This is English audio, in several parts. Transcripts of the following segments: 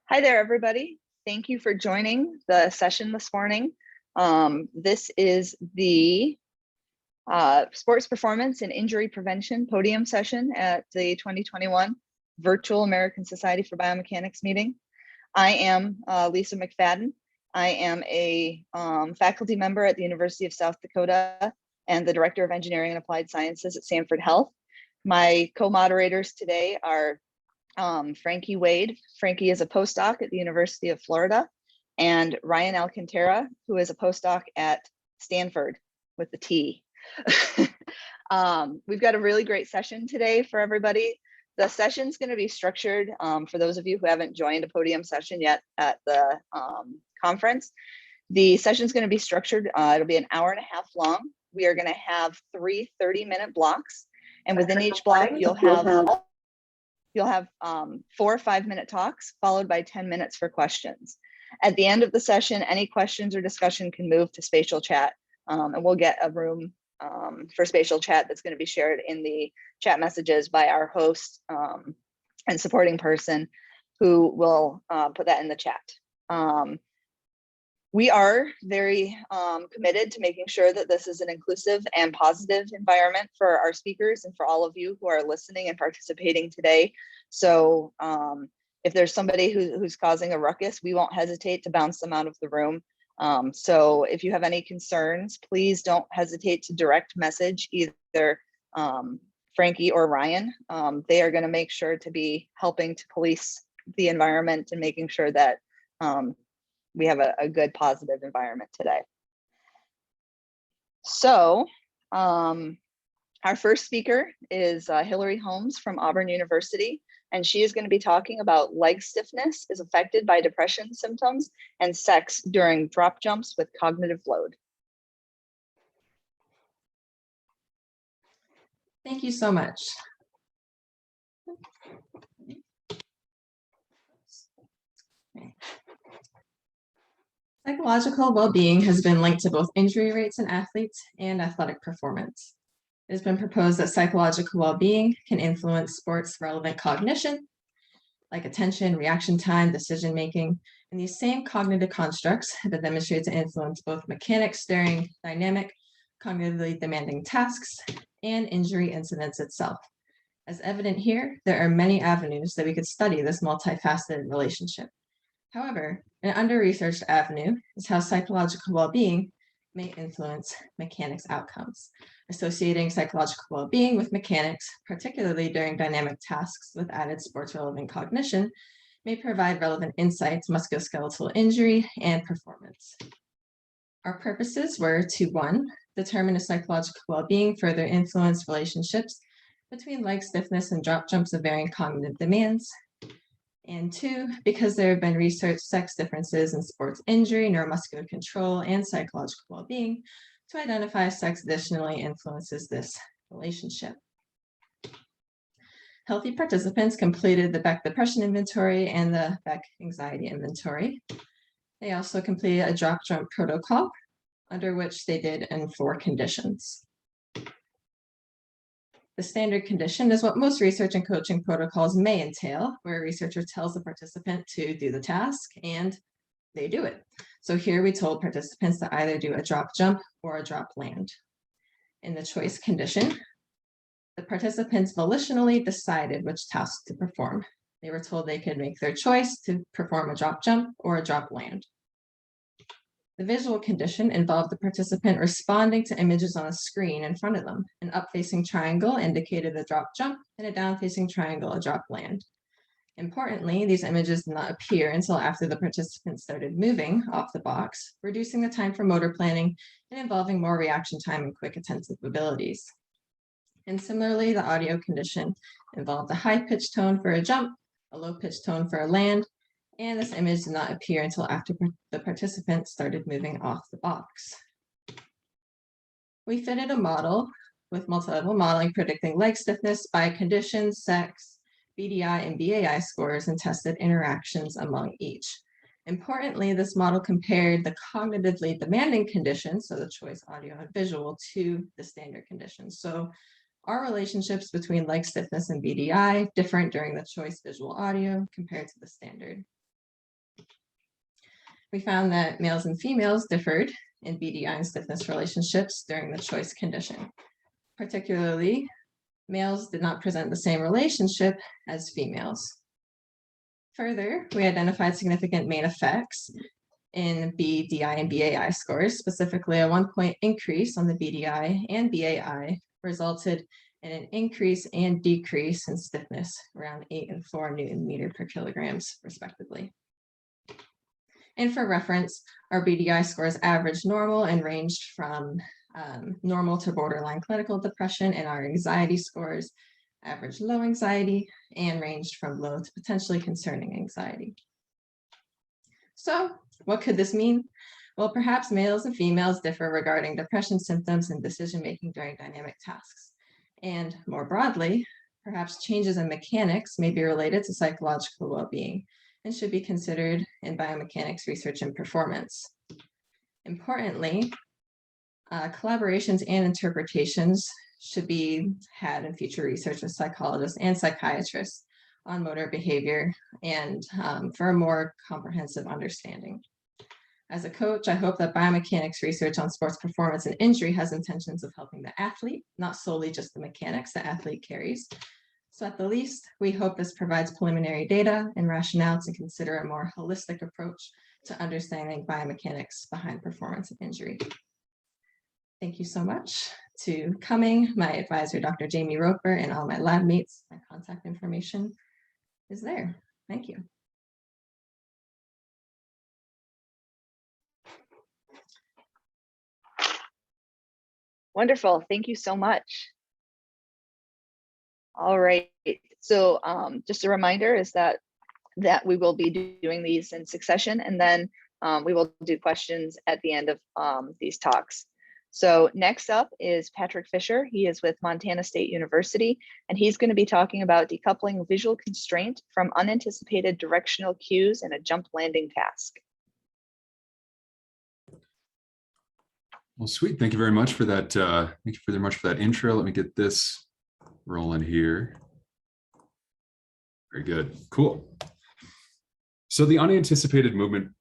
Hi there, everybody. Thank you for joining the session this morning. This is the Sports Performance and Injury Prevention Podium session at the 2021 Virtual American Society for Biomechanics meeting. I am Lisa.Macfadden. I am a faculty member at the University of South Dakota and the Director of Engineering and Applied Sciences at Sanford Health. My co-moderators today are Frankie Wade. Frankie is a postdoc at the University of Florida, and Ryan Alcantera, who is a postdoc at Stanford with the T. We've got a really great session today for everybody. The session's going to be structured for those of you who haven't joined a podium session yet at the conference. The session's going to be structured, it'll be an hour and a half long. We are going to have 3 30-minute blocks, and within each block you'll have 4 5-minute talks followed by 10 minutes for questions. At the end of the session, any questions or discussion can move to spatial chat, and we'll get a room for spatial chat that's going to be shared in the chat messages by our host and supporting person who will put that in the chat. We are very committed to making sure that this is an inclusive and positive environment for our speakers and for all of you who are listening and participating today. So if there's somebody who's causing a ruckus, we won't hesitate to bounce them out of the room. So if you have any concerns, please don't hesitate to direct message either Frankie or Ryan. They are going to make sure to be helping to police the environment and making sure that we have a good positive environment today. So our first speaker is Hillary Holmes from Auburn University, and she is going to be talking about leg stiffness is affected by depression symptoms and sex during drop jumps with cognitive load. Thank you so much. Psychological well-being has been linked to both injury rates in athletes and athletic performance. It has been proposed that psychological well-being can influence sports-relevant cognition, like attention, reaction time, decision-making, and these same cognitive constructs have been demonstrated to influence both mechanics during dynamic, cognitively demanding tasks and injury incidents itself. As evident here, there are many avenues that we could study this multifaceted relationship. However, an under-researched avenue is how psychological well-being may influence mechanics outcomes. Associating psychological well-being with mechanics, particularly during dynamic tasks with added sports-relevant cognition, may provide relevant insights, musculoskeletal injury, and performance. Our purposes were to 1, determine if psychological well-being further influence relationships between leg stiffness and drop jumps of varying cognitive demands, and 2, because there have been research sex differences in sports injury, neuromuscular control, and psychological well-being to identify if sex additionally influences this relationship. Healthy participants completed the Beck Depression Inventory and the Beck Anxiety Inventory. They also completed a drop jump protocol, under which they did in 4 conditions. The standard condition is what most research and coaching protocols may entail, where a researcher tells the participant to do the task and they do it. So here we told participants to either do a drop jump or a drop land. In the choice condition, the participants volitionally decided which task to perform. They were told they could make their choice to perform a drop jump or a drop land. The visual condition involved the participant responding to images on a screen in front of them. An up-facing triangle indicated a drop jump, and a down-facing triangle a drop land. Importantly, these images did not appear until after the participant started moving off the box, reducing the time for motor planning and involving more reaction time and quick attentive abilities. And similarly, the audio condition involved a high-pitched tone for a jump, a low-pitched tone for a land, and this image did not appear until after the participant started moving off the box. We fitted a model with multi-level modeling predicting leg stiffness by condition, sex, BDI, and BAI scores, and tested interactions among each. Importantly, this model compared the cognitively demanding conditions, so the choice audio and visual, to the standard conditions. So are relationships between leg stiffness and BDI different during the choice visual audio compared to the standard? we found that males and females differed in BDI and stiffness relationships during the choice condition. Particularly, males did not present the same relationship as females. Further, we identified significant main effects in BDI and BAI scores. Specifically, a 1-point increase on the BDI and BAI resulted in an increase and decrease in stiffness around 8 and 4 Newton meter per kilograms, respectively. And for reference, our BDI scores averaged normal and ranged from normal to borderline clinical depression, and our anxiety scores averaged low anxiety and ranged from low to potentially concerning anxiety. So what could this mean? Well, perhaps males and females differ regarding depression symptoms and decision-making during dynamic tasks. And more broadly, perhaps changes in mechanics may be related to psychological well-being and should be considered in biomechanics research and performance. Importantly, collaborations and interpretations should be had in future research with psychologists and psychiatrists on motor behavior and for a more comprehensive understanding. As a coach, I hope that biomechanics research on sports performance and injury has intentions of helping the athlete, not solely just the mechanics the athlete carries. So at the least, we hope this provides preliminary data and rationale to consider a more holistic approach to understanding biomechanics behind performance and injury. Thank you so much to coming, my advisor, Dr. Jamie Roper, and all my lab mates. My contact information is there. Thank you. Wonderful. Thank you so much. All right. So just a reminder is that we will be doing these in succession, and then we will do questions at the end of these talks. So next up is Patrick Fischer. He is with Montana State University, and he's going to be talking about decoupling visual constraint from unanticipated directional cues in a jump landing task. Well, sweet. Thank you very much for that. Thank you very much for that intro. Let me get this rolling here. Very good. Cool. So the unanticipated movement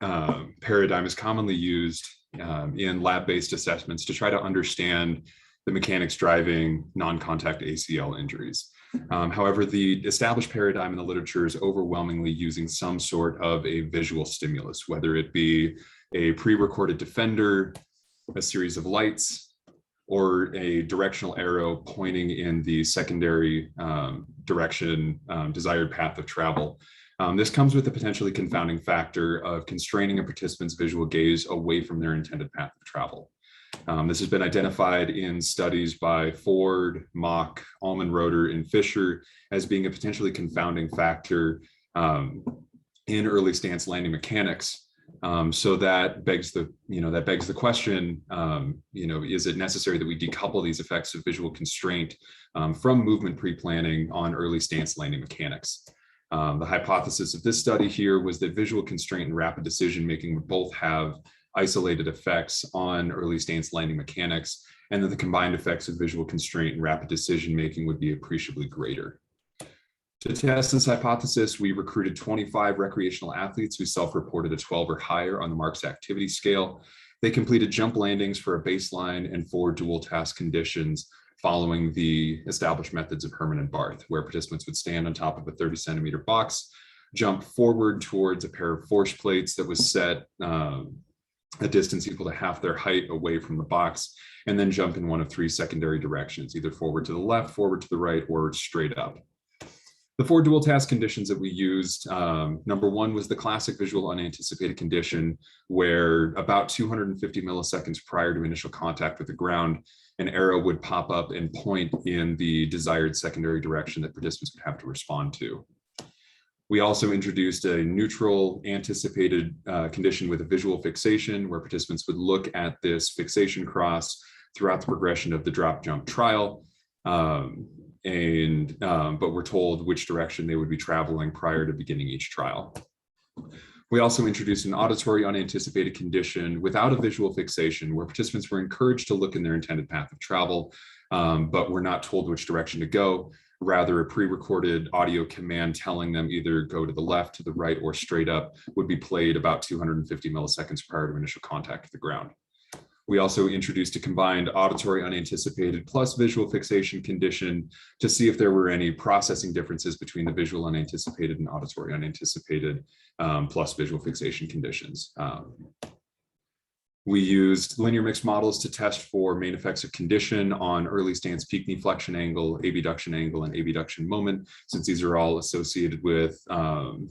paradigm is commonly used in lab-based assessments to try to understand the mechanics driving non-contact ACL injuries. However, the established paradigm in the literature is overwhelmingly using some sort of a visual stimulus, whether it be a pre-recorded defender, a series of lights, or a directional arrow pointing in the secondary direction, desired path of travel. This comes with the potentially confounding factor of constraining a participant's visual gaze away from their intended path of travel. This has been identified in studies by Ford, Mach, Allman-Roeder, and Fischer as being a potentially confounding factor in early stance landing mechanics. So that begs the question, is it necessary that we decouple these effects of visual constraint from movement pre-planning on early stance landing mechanics? The hypothesis of this study here was that visual constraint and rapid decision-making would both have isolated effects on early stance landing mechanics, and that the combined effects of visual constraint and rapid decision-making would be appreciably greater. To test this hypothesis, we recruited 25 recreational athletes who self-reported a 12 or higher on the Marks activity scale. They completed jump landings for a baseline and 4 dual task conditions following the established methods of Herman and Barth, where participants would stand on top of a 30-centimeter box, jump forward towards a pair of force plates that was set a distance equal to half their height away from the box, and then jump in one of 3 secondary directions, either forward to the left, forward to the right, or straight up. The 4 dual task conditions that we used, number 1 was the classic visual unanticipated condition, where about 250 milliseconds prior to initial contact with the ground, an arrow would pop up and point in the desired secondary direction that participants would have to respond to. We also introduced a neutral anticipated condition with a visual fixation, where participants would look at this fixation cross throughout the progression of the drop jump trial. But we're told which direction they would be traveling prior to beginning each trial. We also introduced an auditory unanticipated condition without a visual fixation, where participants were encouraged to look in their intended path of travel, but were not told which direction to go. rather a pre-recorded audio command telling them either go to the left, to the right, or straight up would be played about 250 milliseconds prior to initial contact with the ground. We also introduced a combined auditory unanticipated plus visual fixation condition to see if there were any processing differences between the visual unanticipated and auditory unanticipated plus visual fixation conditions. We used linear mixed models to test for main effects of condition on early stance peak knee flexion angle, abduction angle, and abduction moment, since these are all associated with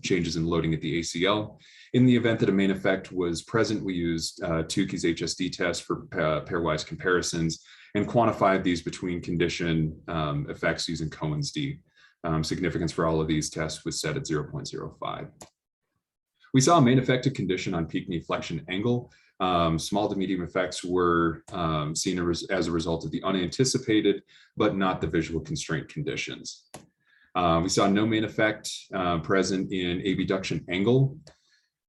changes in loading at the ACL. In the event that a main effect was present, we used Tukey's HSD test for pairwise comparisons and quantified these between condition effects using Cohen's D. Significance for all of these tests was set at 0.05. We saw a main effective condition on peak knee flexion angle. Small to medium effects were seen as a result of the unanticipated, but not the visual constraint conditions. We saw no main effect present in abduction angle,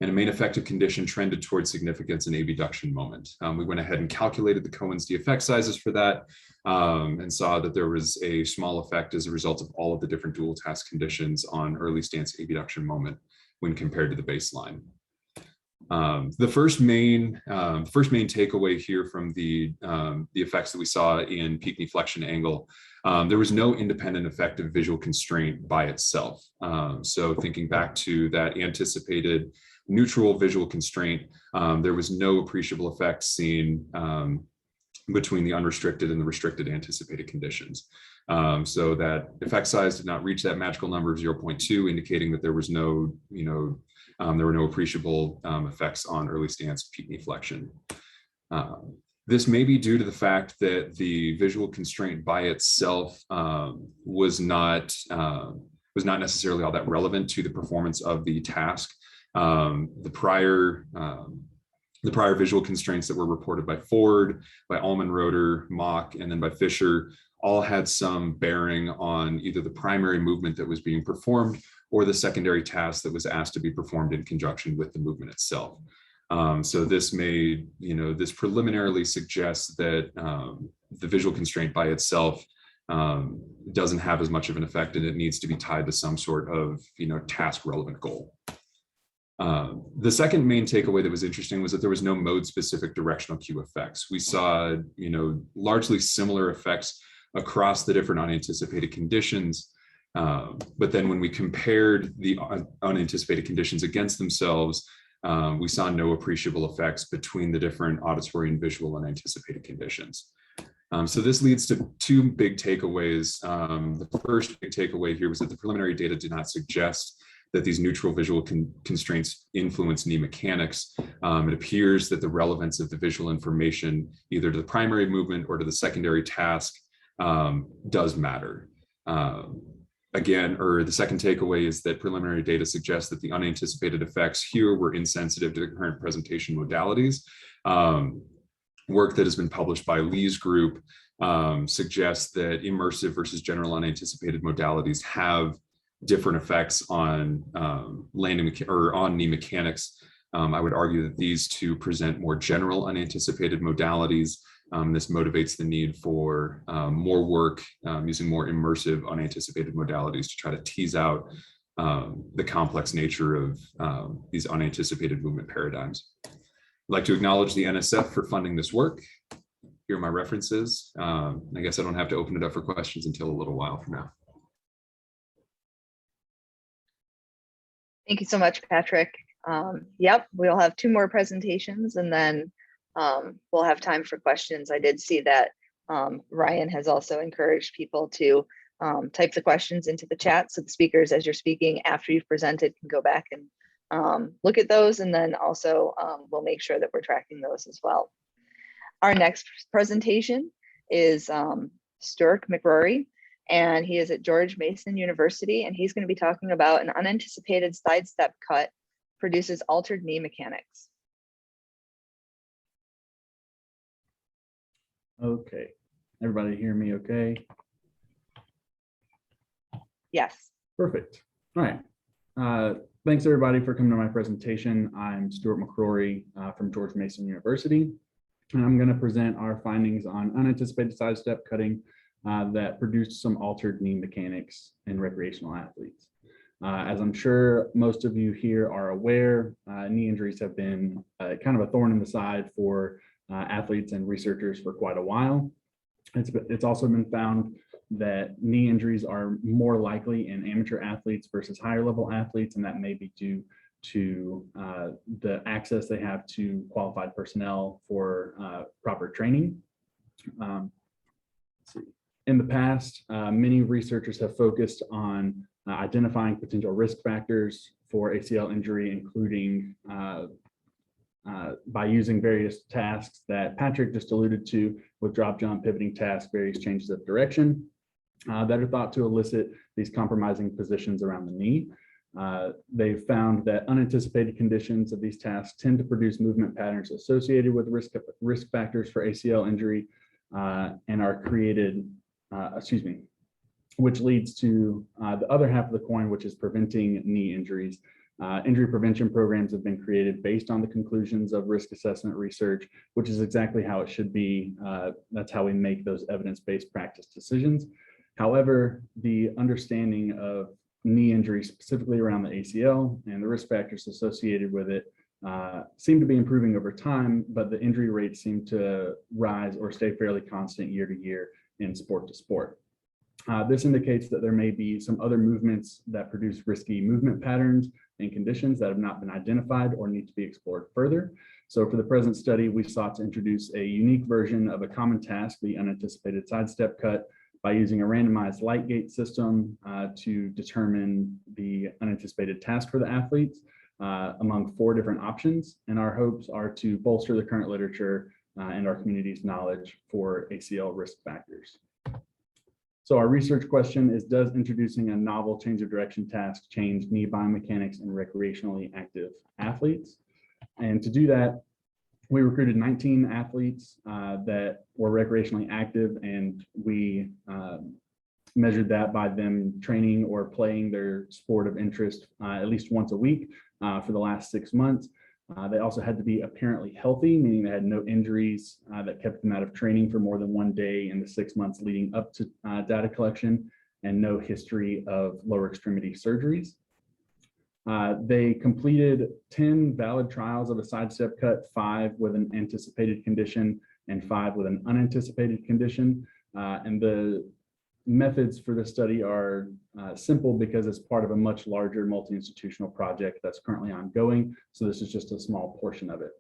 and a main effective condition trended towards significance in abduction moment. We went ahead and calculated the Cohen's D effect sizes for that and saw that there was a small effect as a result of all of the different dual task conditions on early stance abduction moment when compared to the baseline. The first main takeaway here from the effects that we saw in peak knee flexion angle, there was no independent effect of visual constraint by itself. So thinking back to that anticipated neutral visual constraint, there was no appreciable effect seen between the unrestricted and the restricted anticipated conditions. So that effect size did not reach that magical number of 0.2, indicating that there was no, there were no appreciable effects on early stance peak knee flexion. This may be due to the fact that the visual constraint by itself was not necessarily all that relevant to the performance of the task. The prior visual constraints that were reported by Ford, by Allman-Roeder, Mock, and then by Fischer all had some bearing on either the primary movement that was being performed or the secondary task that was asked to be performed in conjunction with the movement itself. So this may, this preliminarily suggests that the visual constraint by itself doesn't have as much of an effect, and it needs to be tied to some sort of, task relevant goal. The second main takeaway that was interesting was that there was no mode specific directional cue effects. We saw, largely similar effects across the different unanticipated conditions. But then when we compared the unanticipated conditions against themselves, we saw no appreciable effects between the different auditory and visual unanticipated conditions. So this leads to two big takeaways. The first big takeaway here was that the preliminary data did not suggest that these neutral visual constraints influence knee mechanics. It appears that the relevance of the visual information, either to the primary movement or to the secondary task, does matter. The second takeaway is that preliminary data suggests that the unanticipated effects here were insensitive to the current presentation modalities. Work that has been published by Lee's group suggests that immersive versus general unanticipated modalities have different effects on landing or on knee mechanics. I would argue that these two present more general unanticipated modalities. This motivates the need for more work using more immersive unanticipated modalities to try to tease out the complex nature of these unanticipated movement paradigms. I'd like to acknowledge the NSF for funding this work. Here are my references. I guess I don't have to open it up for questions until a little while from now. Thank you so much, Patrick. Yep, we'll have two more presentations and then we'll have time for questions. I did see that Ryan has also encouraged people to type the questions into the chat, so the speakers, as you're speaking after you've presented, can go back and look at those, and then also we'll make sure that we're tracking those as well. Our next presentation is Stuart McCrory, and he is at George Mason University, and he's going to be talking about an unanticipated sidestep cut produces altered knee mechanics. Okay, everybody hear me okay? Yes. Perfect. All right. Thanks everybody for coming to my presentation. I'm Stuart McCrory from George Mason University, and I'm going to present our findings on unanticipated sidestep cutting that produced some altered knee mechanics in recreational athletes. As I'm sure most of you here are aware, knee injuries have been kind of a thorn in the side for athletes and researchers for quite a while. It's also been found that knee injuries are more likely in amateur athletes versus higher level athletes, and that may be due to the access they have to qualified personnel for proper training. Let's see. In the past, many researchers have focused on identifying potential risk factors for ACL injury, including by using various tasks that Patrick just alluded to with drop, jump, pivoting tasks, various changes of direction that are thought to elicit these compromising positions around the knee. They've found that unanticipated conditions of these tasks tend to produce movement patterns associated with risk factors for ACL injury and are created, which leads to the other half of the coin, which is preventing knee injuries. Injury prevention programs have been created based on the conclusions of risk assessment research, which is exactly how it should be. That's how we make those evidence-based practice decisions. However, the understanding of knee injury, specifically around the ACL and the risk factors associated with it, seem to be improving over time, but the injury rates seem to rise or stay fairly constant year to year in sport to sport. This indicates that there may be some other movements that produce risky movement patterns and conditions that have not been identified or need to be explored further. So for the present study, we sought to introduce a unique version of a common task, the unanticipated sidestep cut, by using a randomized light gate system to determine the unanticipated task for the athletes among 4 different options. And our hopes are to bolster the current literature and our community's knowledge for ACL risk factors. So our research question is, does introducing a novel change of direction task change knee biomechanics in recreationally active athletes? And to do that, we recruited 19 athletes that were recreationally active, and we measured that by them training or playing their sport of interest at least once a week for the last 6 months. They also had to be apparently healthy, meaning they had no injuries that kept them out of training for more than 1 day in the 6 months leading up to data collection, and no history of lower extremity surgeries. They completed 10 valid trials of a sidestep cut, 5 with an anticipated condition and 5 with an unanticipated condition. And the methods for this study are simple because it's part of a much larger multi-institutional project that's currently ongoing. So this is just a small portion of it.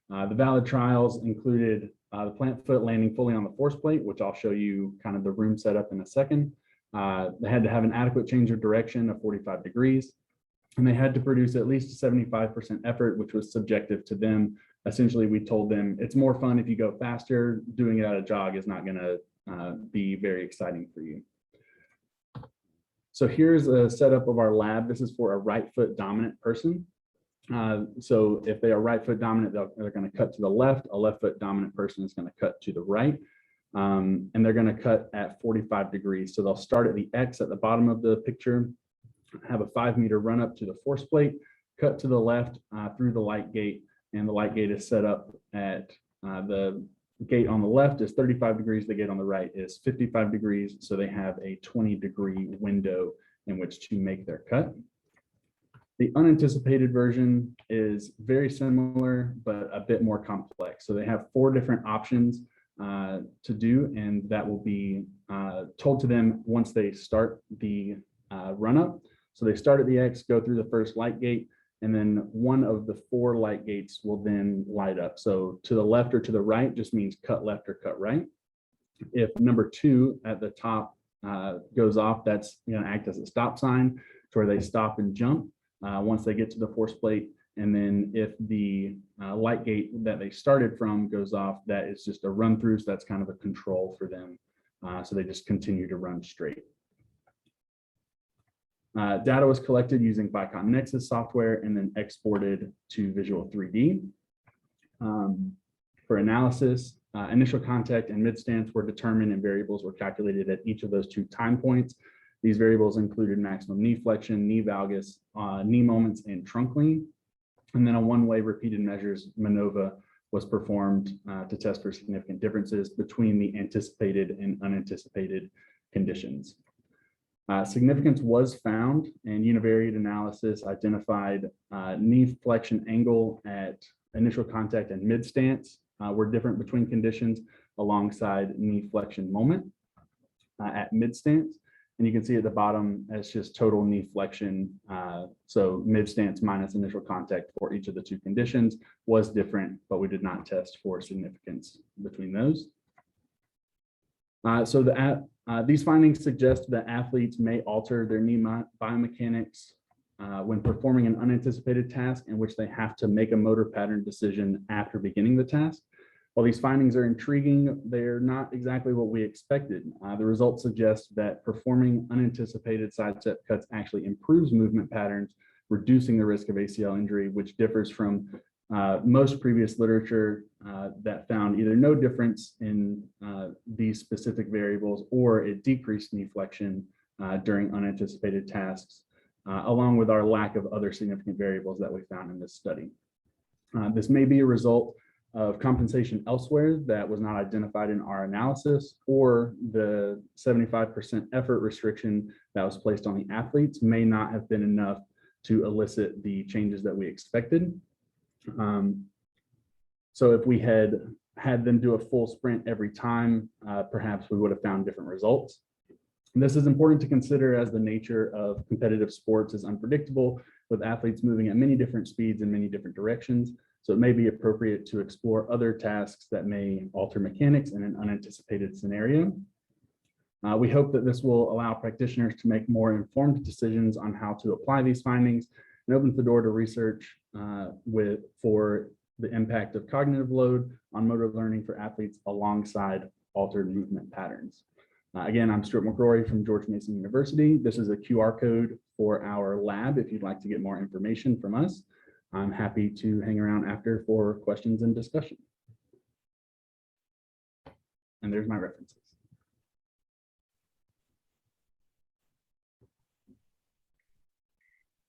The valid trials included the plant foot landing fully on the force plate, which I'll show you kind of the room setup in a second. They had to have an adequate change of direction of 45 degrees. And they had to produce at least 75% effort, which was subjective to them. Essentially, we told them it's more fun if you go faster. Doing it at a jog is not going to be very exciting for you. So here's a setup of our lab. This is for a right foot dominant person. So if they are right foot dominant, they're going to cut to the left. A left foot dominant person is going to cut to the right. And they're going to cut at 45 degrees. So they'll start at the X at the bottom of the picture, have a 5-meter run up to the force plate, cut to the left through the light gate, and the light gate is set up at the gate on the left is 35 degrees, the gate on the right is 55 degrees, so they have a 20-degree window in which to make their cut. The unanticipated version is very similar, but a bit more complex. So they have 4 different options to do, and that will be told to them once they start the run up. So they start at the X, go through the first light gate, and then one of the 4 light gates will then light up. So to the left or to the right just means cut left or cut right. If number 2 at the top goes off, that's going to act as a stop sign to where they stop and jump once they get to the force plate. And then if the light gate that they started from goes off, that is just a run through. So that's kind of a control for them. So they just continue to run straight. Data was collected using Vicon Nexus software and then exported to Visual 3D. For analysis, initial contact and mid-stance were determined and variables were calculated at each of those 2 time points. These variables included maximum knee flexion, knee valgus, knee moments, and trunk lean. And then a one-way repeated measures MANOVA was performed to test for significant differences between the anticipated and unanticipated conditions. Significance was found, and univariate analysis identified knee flexion angle at initial contact and mid stance were different between conditions alongside knee flexion moment at mid stance. And you can see at the bottom, it's just total knee flexion. So mid stance minus initial contact for each of the two conditions was different, but we did not test for significance between those. These findings suggest that athletes may alter their knee biomechanics when performing an unanticipated task in which they have to make a motor pattern decision after beginning the task. While these findings are intriguing, they're not exactly what we expected. The results suggest that performing unanticipated sidestep cuts actually improves movement patterns, reducing the risk of ACL injury, which differs from most previous literature that found either no difference in these specific variables or it decreased knee flexion during unanticipated tasks, along with our lack of other significant variables that we found in this study. This may be a result of compensation elsewhere that was not identified in our analysis, or the 75% effort restriction that was placed on the athletes may not have been enough to elicit the changes that we expected. So if we had them do a full sprint every time, perhaps we would have found different results. And this is important to consider as the nature of competitive sports is unpredictable, with athletes moving at many different speeds in many different directions. So it may be appropriate to explore other tasks that may alter mechanics in an unanticipated scenario. We hope that this will allow practitioners to make more informed decisions on how to apply these findings and opens the door to research for the impact of cognitive load on motor learning for athletes alongside altered movement patterns. Again, I'm Stuart McCrory from George Mason University. This is a QR code for our lab if you'd like to get more information from us. I'm happy to hang around after for questions and discussion. And there's my references.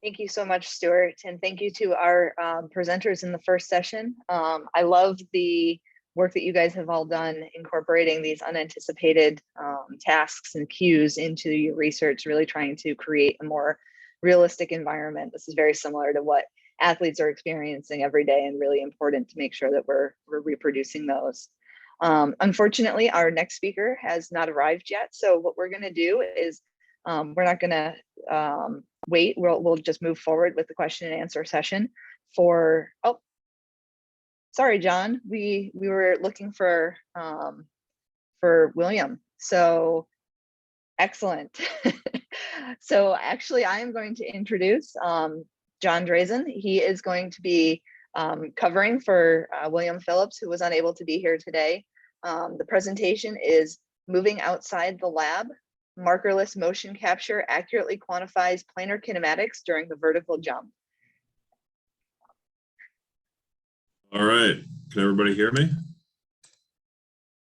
Thank you so much, Stuart, and thank you to our presenters in the first session. I love the work that you guys have all done incorporating these unanticipated tasks and cues into your research, really trying to create a more realistic environment. This is very similar to what athletes are experiencing every day, and really important to make sure that we're reproducing those. Unfortunately, our next speaker has not arrived yet. So what we're going to do is we're not going to wait. We'll just move forward with the question and answer session for, oh, sorry, John, we were looking for William. So excellent. So actually I am going to introduce John Drazen. He is going to be covering for William Phillips, who was unable to be here today. The presentation is Moving Outside the Lab. Markerless motion capture accurately quantifies planar kinematics during the vertical jump. All right, can everybody hear me?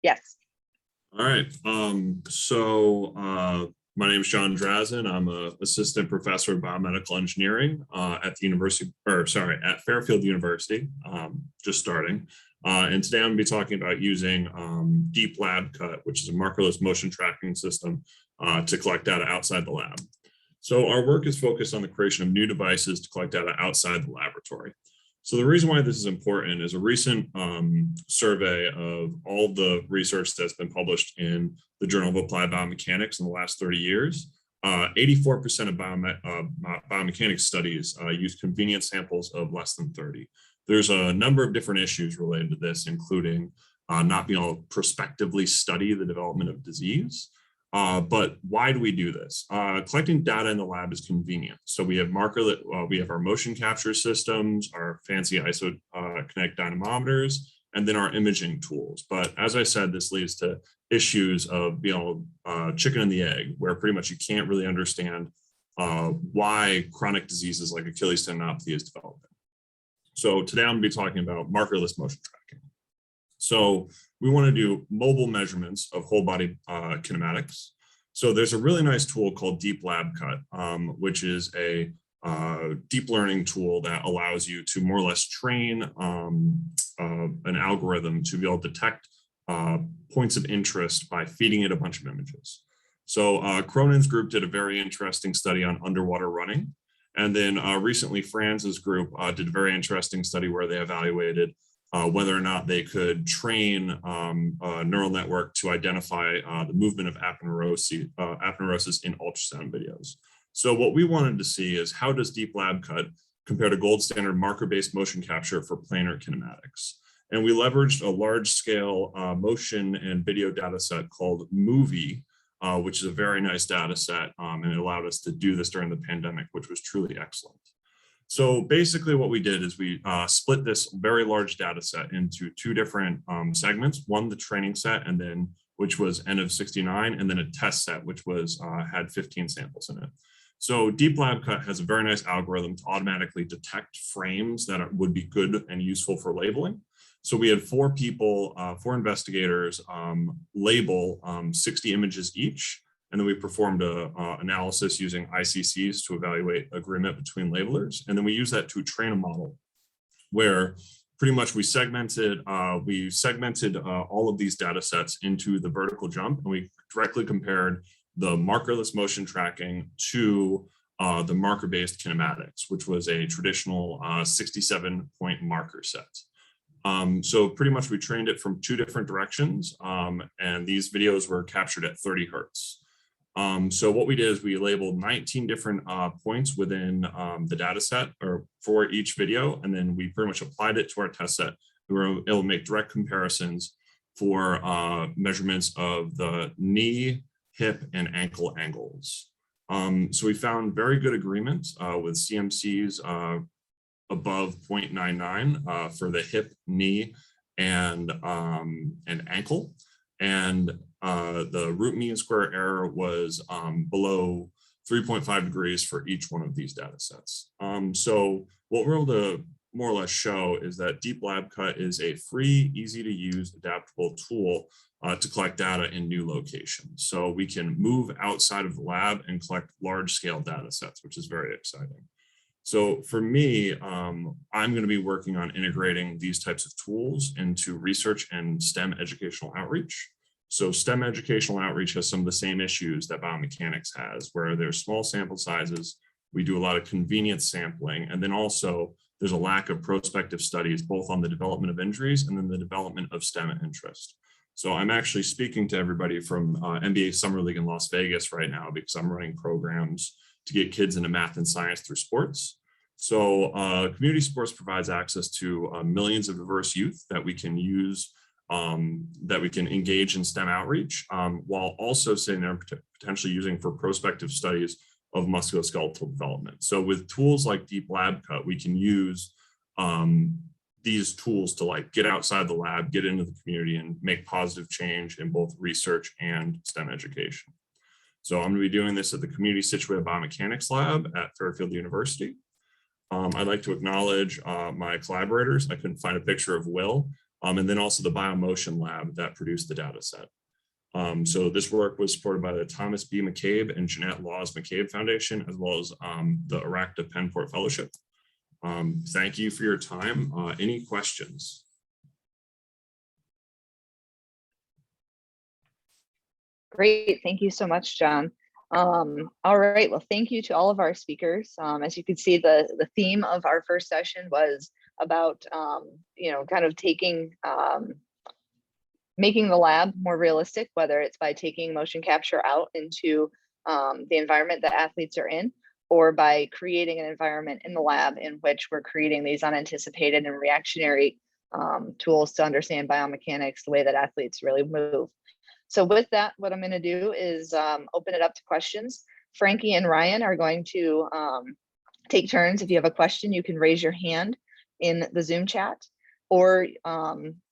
Yes. All right, my name is John Drazen. I'm an assistant professor of biomedical engineering at the at Fairfield University, just starting. And today I'm going to be talking about using Deep Lab Cut, which is a markerless motion tracking system to collect data outside the lab. So our work is focused on the creation of new devices to collect data outside the laboratory. So the reason why this is important is a recent survey of all the research that's been published in the Journal of Applied Biomechanics in the last 30 years. 84% of biomechanics studies use convenience samples of less than 30. There's a number of different issues related to this, including not being able to prospectively study the development of disease. But why do we do this? Collecting data in the lab is convenient. So we have we have our motion capture systems, our fancy isokinetic dynamometers, and then our imaging tools. But as I said, this leads to issues of chicken and the egg, where pretty much you can't really understand why chronic diseases like Achilles tendinopathy is developing. So today I'm going to be talking about markerless motion tracking. So we want to do mobile measurements of whole body kinematics. So there's a really nice tool called Deep Lab Cut, which is a deep learning tool that allows you to more or less train an algorithm to be able to detect points of interest by feeding it a bunch of images. So Cronin's group did a very interesting study on underwater running. And then recently Franz's group did a very interesting study where they evaluated whether or not they could train a neural network to identify the movement of aponeurosis in ultrasound videos. So what we wanted to see is how does Deep Lab Cut compare to gold standard marker-based motion capture for planar kinematics? And we leveraged a large-scale motion and video data set called Movie, which is a very nice data set, and it allowed us to do this during the pandemic, which was truly excellent. So basically what we did is we split this very large data set into two different segments, one the training set, and then which was N of 69, and then a test set, which was had 15 samples in it. So Deep Lab Cut has a very nice algorithm to automatically detect frames that would be good and useful for labeling. So we had four people, four investigators label 60 images each. And then we performed an analysis using ICCs to evaluate agreement between labelers. And then we used that to train a model where pretty much we segmented all of these data sets into the vertical jump, and we directly compared the markerless motion tracking to the marker-based kinematics, which was a traditional 67-point marker set. So pretty much we trained it from two different directions, and these videos were captured at 30 hertz. So what we did is we labeled 19 different points within the data set or for each video, and then we pretty much applied it to our test set. We were able to make direct comparisons for measurements of the knee, hip, and ankle angles. So we found very good agreement with CMCs above 0.99 for the hip, knee, and ankle. And the root mean square error was below 3.5 degrees for each one of these data sets. So what we're able to more or less show is that Deep Lab Cut is a free, easy to use, adaptable tool to collect data in new locations. So we can move outside of the lab and collect large scale data sets, which is very exciting. So for me, I'm going to be working on integrating these types of tools into research and STEM educational outreach. So STEM educational outreach has some of the same issues that biomechanics has, where there's small sample sizes. We do a lot of convenience sampling, and then also there's a lack of prospective studies, both on the development of injuries and then the development of STEM interest. So I'm actually speaking to everybody from NBA Summer League in Las Vegas right now because I'm running programs to get kids into math and science through sports. So community sports provides access to millions of diverse youth that we can use, that we can engage in STEM outreach, while also sitting there potentially using for prospective studies of musculoskeletal development. So with tools like Deep Lab Cut, we can use these tools to like get outside the lab, get into the community, and make positive change in both research and STEM education. So I'm going to be doing this at the Community Situated Biomechanics Lab at Fairfield University. I'd like to acknowledge my collaborators. I couldn't find a picture of Will, and then also the Biomotion Lab that produced the data set. So this work was supported by the Thomas B. McCabe and Jeanette Laws McCabe Foundation, as well as the Aracta Penport Fellowship. Thank you for your time. Any questions? Great, thank you so much, John. All right, well, thank you to all of our speakers. As you can see, the theme of our first session was about, kind of taking, making the lab more realistic, whether it's by taking motion capture out into the environment that athletes are in, or by creating an environment in the lab in which we're creating these unanticipated and reactionary tools to understand biomechanics, the way that athletes really move. So with that, what I'm going to do is open it up to questions. Frankie and Ryan are going to take turns. If you have a question, you can raise your hand in the Zoom chat, or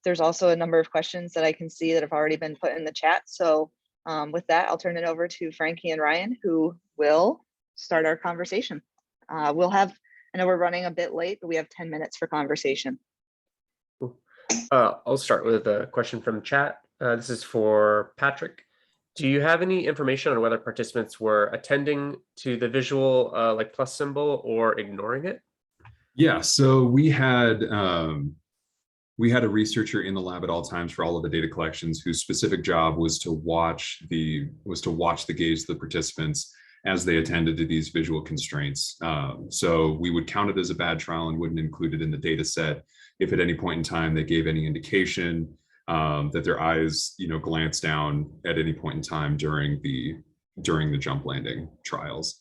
there's also a number of questions that I can see that have already been put in the chat. So with that, I'll turn it over to Frankie and Ryan, who will start our conversation. We'll have, I know we're running a bit late, but we have 10 minutes for conversation. I'll start with a question from chat. This is for Patrick. Do you have any information on whether participants were attending to the visual like plus symbol or ignoring it? Yeah, so we had a researcher in the lab at all times for all of the data collections whose specific job was to watch the gaze of the participants as they attended to these visual constraints. So we would count it as a bad trial and wouldn't include it in the data set if at any point in time they gave any indication that their eyes, glanced down at any point in time during the jump landing trials.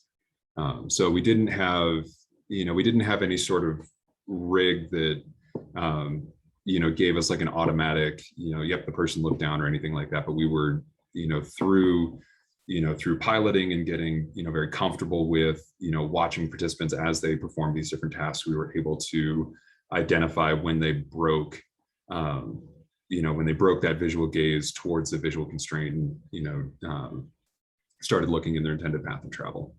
So we didn't have any sort of rig that gave us like an automatic, yep, the person looked down or anything like that. But we were, through piloting and getting, very comfortable with, watching participants as they perform these different tasks, we were able to identify when they broke, that visual gaze towards the visual constraint and, started looking in their intended path of travel.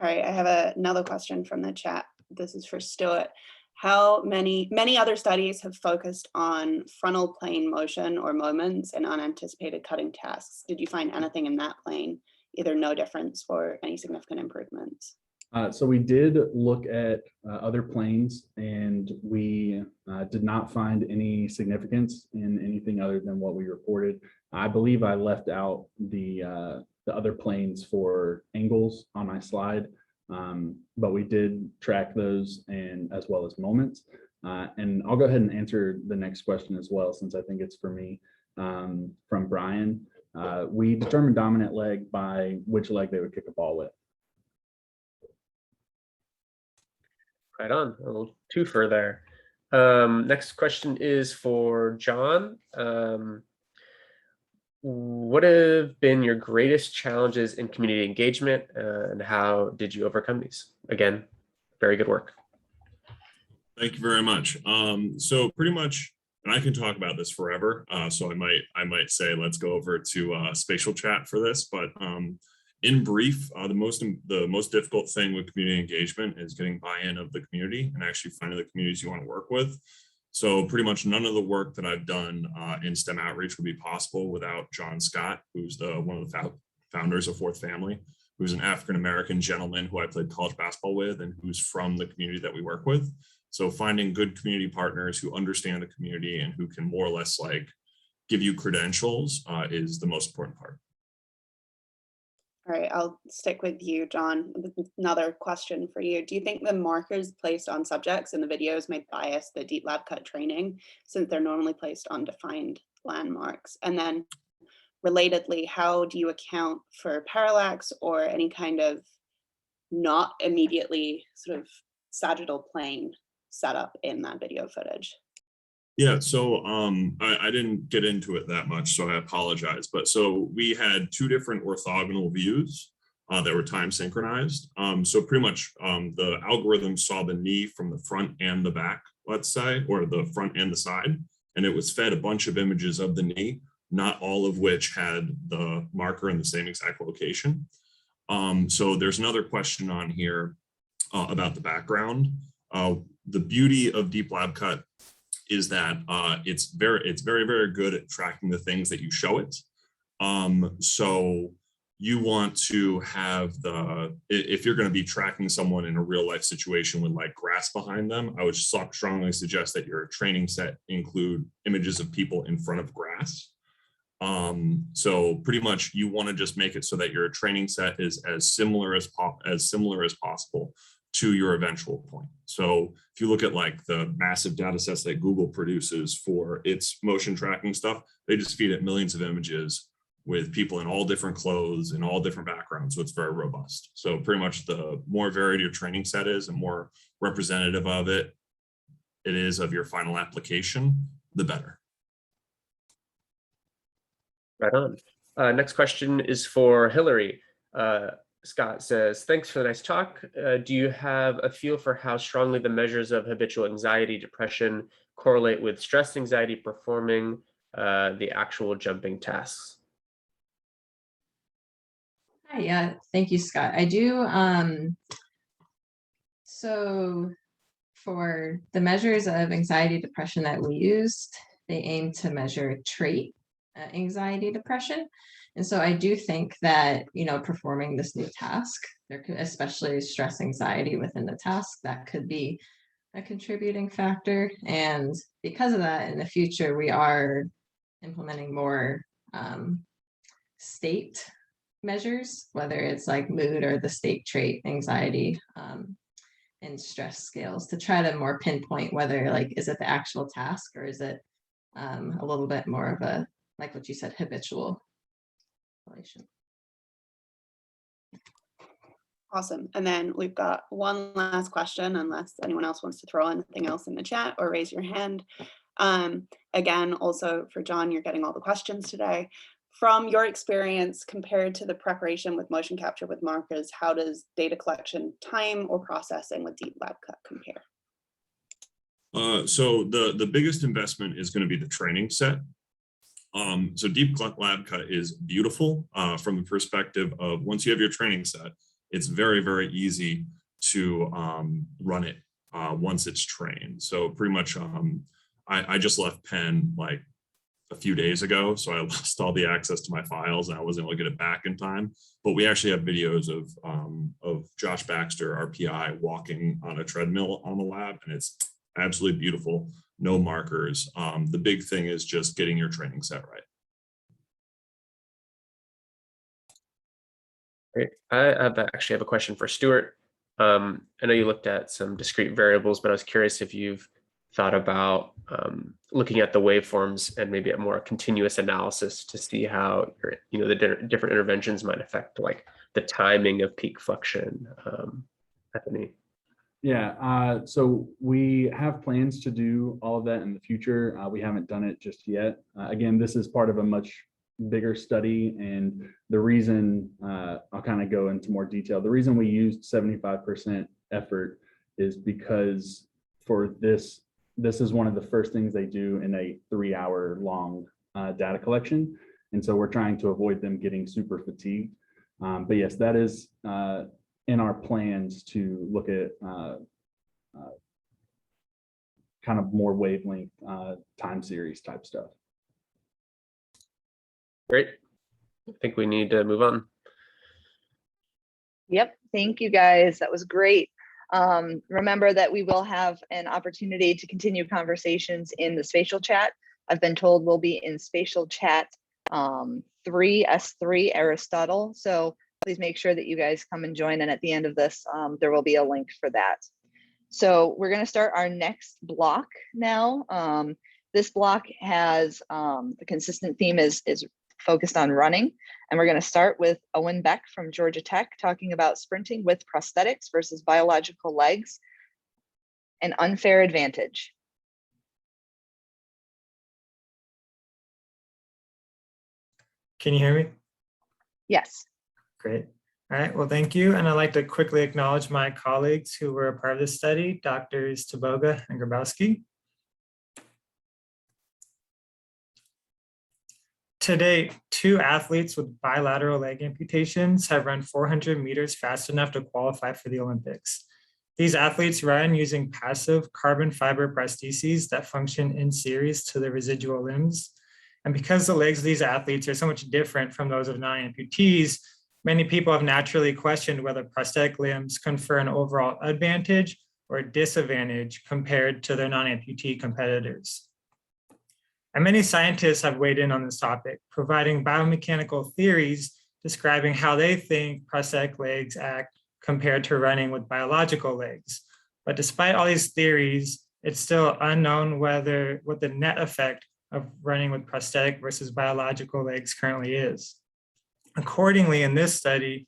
All right, I have another question from the chat. This is for Stuart. How many other studies have focused on frontal plane motion or moments and unanticipated cutting tasks? Did you find anything in that plane, either no difference or any significant improvements? So we did look at other planes, and we did not find any significance in anything other than what we reported. I believe I left out the other planes for angles on my slide, but we did track those and as well as moments. And I'll go ahead and answer the next question as well, since I think it's for me, from Brian. We determined dominant leg by which leg they would kick a ball with. Right on, a little twofer there. Next question is for John. What have been your greatest challenges in community engagement, and how did you overcome these? Again, very good work. Thank you very much. So pretty much, and I can talk about this forever. So I might say, let's go over to spatial chat for this, but in brief, the most difficult thing with community engagement is getting buy-in of the community and actually finding the communities you want to work with. So pretty much none of the work that I've done in STEM outreach would be possible without John Scott, who's one of the founders of Fourth Family, who's an African-American gentleman who I played college basketball with and who's from the community that we work with. So finding good community partners who understand the community and who can more or less like give you credentials is the most important part. All right, I'll stick with you, John. Another question for you. Do you think the markers placed on subjects in the videos may bias the deep lab cut training, since they're normally placed on defined landmarks? And then relatedly, how do you account for parallax or any kind of not immediately sort of sagittal plane setup in that video footage? Yeah, so I didn't get into it that much, so I apologize. But so we had two different orthogonal views that were time synchronized. So pretty much the algorithm saw the knee from the front and the back, let's say, or the front and the side, and it was fed a bunch of images of the knee, not all of which had the marker in the same exact location. So there's another question on here about the background. The beauty of deep lab cut is that it's very, very good at tracking the things that you show it. So you want to have if you're going to be tracking someone in a real life situation with like grass behind them, I would strongly suggest that your training set include images of people in front of grass. So pretty much you want to just make it so that your training set is as similar as possible to your eventual point. So if you look at like the massive data sets that Google produces for its motion tracking stuff, they just feed it millions of images with people in all different clothes and all different backgrounds. So it's very robust. So pretty much the more varied your training set is and more representative of it is of your final application, the better. Right on. Next question is for Hillary. Scott says, thanks for the nice talk. Do you have a feel for how strongly the measures of habitual anxiety, depression correlate with stress anxiety performing the actual jumping tasks? Hi, yeah, thank you, Scott. I do. So for the measures of anxiety, depression that we used, they aim to measure trait anxiety depression. And so I do think that, performing this new task, there could, especially stress anxiety within the task, that could be a contributing factor. And because of that, in the future, we are implementing more state measures, whether it's like mood or the state trait anxiety and stress scales, to try to more pinpoint whether, like, is it the actual task or is it a little bit more of a, like what you said, habitual relation. Awesome. And then we've got one last question, unless anyone else wants to throw anything else in the chat or raise your hand. Again, also for John, you're getting all the questions today. From your experience compared to the preparation with motion capture with markers, how does data collection time or processing with Deep Lab Cut compare? So the biggest investment is going to be the training set. So Deep Lab Cut is beautiful from the perspective of, once you have your training set, it's very, very easy to run it once it's trained. So pretty much, I just left Penn like a few days ago, so I lost all the access to my files and I wasn't able to get it back in time. But we actually have videos of Josh Baxter, our PI, walking on a treadmill on the lab, and it's absolutely beautiful. No markers. The big thing is just getting your training set right. Great. I actually have a question for Stuart. I know you looked at some discrete variables, but I was curious if you've thought about looking at the waveforms and maybe a more continuous analysis to see how the different interventions might affect like the timing of peak flexion at the knee. Yeah, so we have plans to do all of that in the future. We haven't done it just yet. Again, this is part of a much bigger study, and the reason, I'll kind of go into more detail. The reason we used 75% effort is because for this is one of the first things they do in a 3-hour long data collection. And so we're trying to avoid them getting super fatigued. But yes, that is in our plans to look at kind of more wavelength time series type stuff. Great. I think we need to move on. Yep. Thank you, guys. That was great. Remember that we will have an opportunity to continue conversations in the spatial chat. I've been told we'll be in spatial chat 3S3 Aristotle. So please make sure that you guys come and join. And at the end of this, there will be a link for that. So we're going to start our next block now. This block has the consistent theme is focused on running. And we're going to start with Owen Beck from Georgia Tech talking about sprinting with prosthetics versus biological legs, an unfair advantage. Can you hear me? Yes. Great. All right, well, thank you. And I'd like to quickly acknowledge my colleagues who were a part of this study, Drs. Taboga and Grabowski. To date, 2 athletes with bilateral leg amputations have run 400 meters fast enough to qualify for the Olympics. These athletes run using passive carbon fiber prostheses that function in series to the residual limbs. And because the legs of these athletes are so much different from those of non-amputees, many people have naturally questioned whether prosthetic limbs confer an overall advantage or disadvantage compared to their non-amputee competitors. And many scientists have weighed in on this topic, providing biomechanical theories describing how they think prosthetic legs act compared to running with biological legs. But despite all these theories, it's still unknown what the net effect of running with prosthetic versus biological legs currently is. Accordingly, in this study,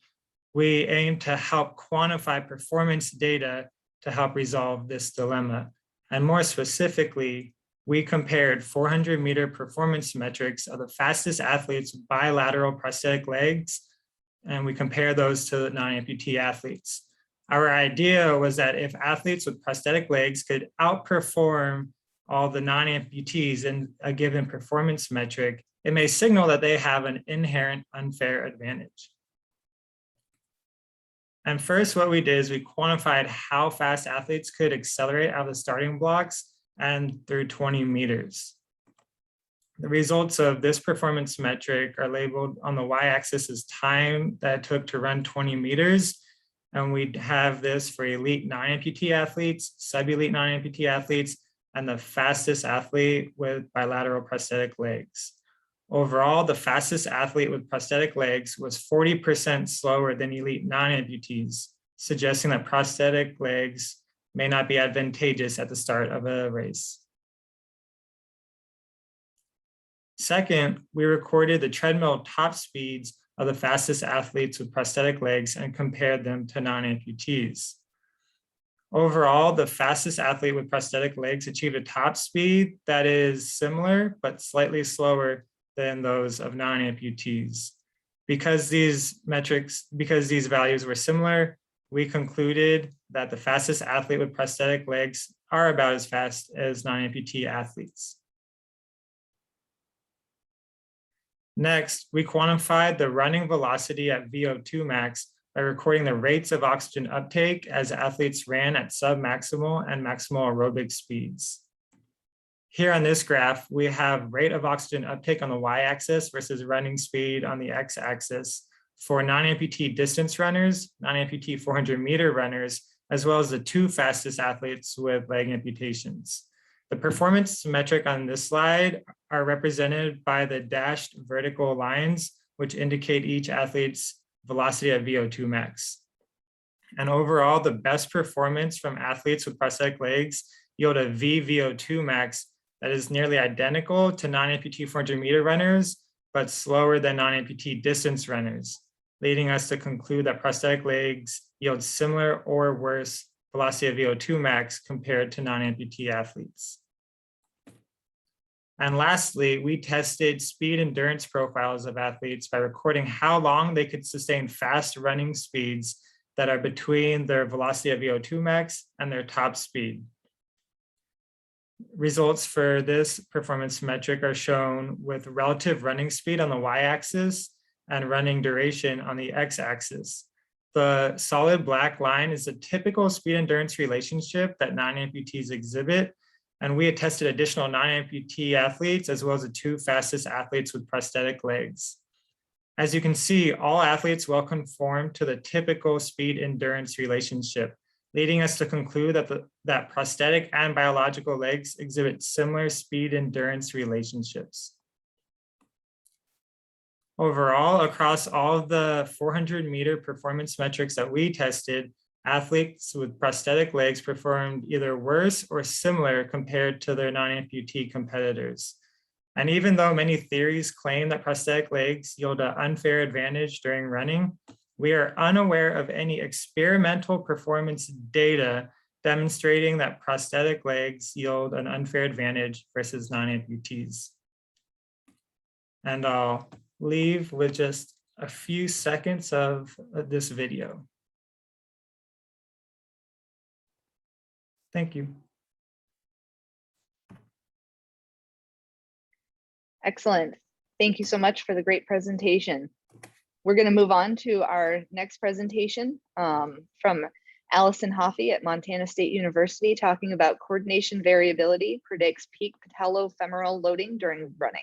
we aim to help quantify performance data to help resolve this dilemma. And more specifically, we compared 400-meter performance metrics of the fastest athletes with bilateral prosthetic legs, and we compare those to non-amputee athletes. Our idea was that if athletes with prosthetic legs could outperform all the non-amputees in a given performance metric, it may signal that they have an inherent unfair advantage. And first, what we did is we quantified how fast athletes could accelerate out of the starting blocks and through 20 meters. The results of this performance metric are labeled on the y-axis as time that it took to run 20 meters. And we have this for elite non-amputee athletes, sub-elite non-amputee athletes, and the fastest athlete with bilateral prosthetic legs. Overall, the fastest athlete with prosthetic legs was 40% slower than elite non-amputees, suggesting that prosthetic legs may not be advantageous at the start of a race. Second, we recorded the treadmill top speeds of the fastest athletes with prosthetic legs and compared them to non-amputees. Overall, the fastest athlete with prosthetic legs achieved a top speed that is similar but slightly slower than those of non-amputees. Because these values were similar, we concluded that the fastest athlete with prosthetic legs are about as fast as non-amputee athletes. Next, we quantified the running velocity at VO2 max by recording the rates of oxygen uptake as athletes ran at sub-maximal and maximal aerobic speeds. Here on this graph, we have rate of oxygen uptake on the y-axis versus running speed on the x-axis for non-amputee distance runners, non-amputee 400-meter runners, as well as the two fastest athletes with leg amputations. The performance metric on this slide are represented by the dashed vertical lines, which indicate each athlete's velocity at VO2 max. And overall, the best performance from athletes with prosthetic legs yield a VO2 max that is nearly identical to non-amputee 400-meter runners, but slower than non-amputee distance runners, leading us to conclude that prosthetic legs yield similar or worse velocity of VO2 max compared to non-amputee athletes. And lastly, we tested speed endurance profiles of athletes by recording how long they could sustain fast running speeds that are between their velocity of VO2 max and their top speed. Results for this performance metric are shown with relative running speed on the y-axis and running duration on the x-axis. The solid black line is a typical speed endurance relationship that non-amputees exhibit, and we had tested additional non-amputee athletes as well as the two fastest athletes with prosthetic legs. As you can see, all athletes well conform to the typical speed endurance relationship, leading us to conclude that prosthetic and biological legs exhibit similar speed endurance relationships. Overall, across all of the 400-meter performance metrics that we tested, athletes with prosthetic legs performed either worse or similar compared to their non-amputee competitors. And even though many theories claim that prosthetic legs yield an unfair advantage during running, we are unaware of any experimental performance data demonstrating that prosthetic legs yield an unfair advantage versus non-amputees. And I'll leave with just a few seconds of this video. Thank you. Excellent. Thank you so much for the great presentation. We're going to move on to our next presentation from Allison Hoffey at Montana State University, talking about coordination variability predicts peak patellofemoral loading during running.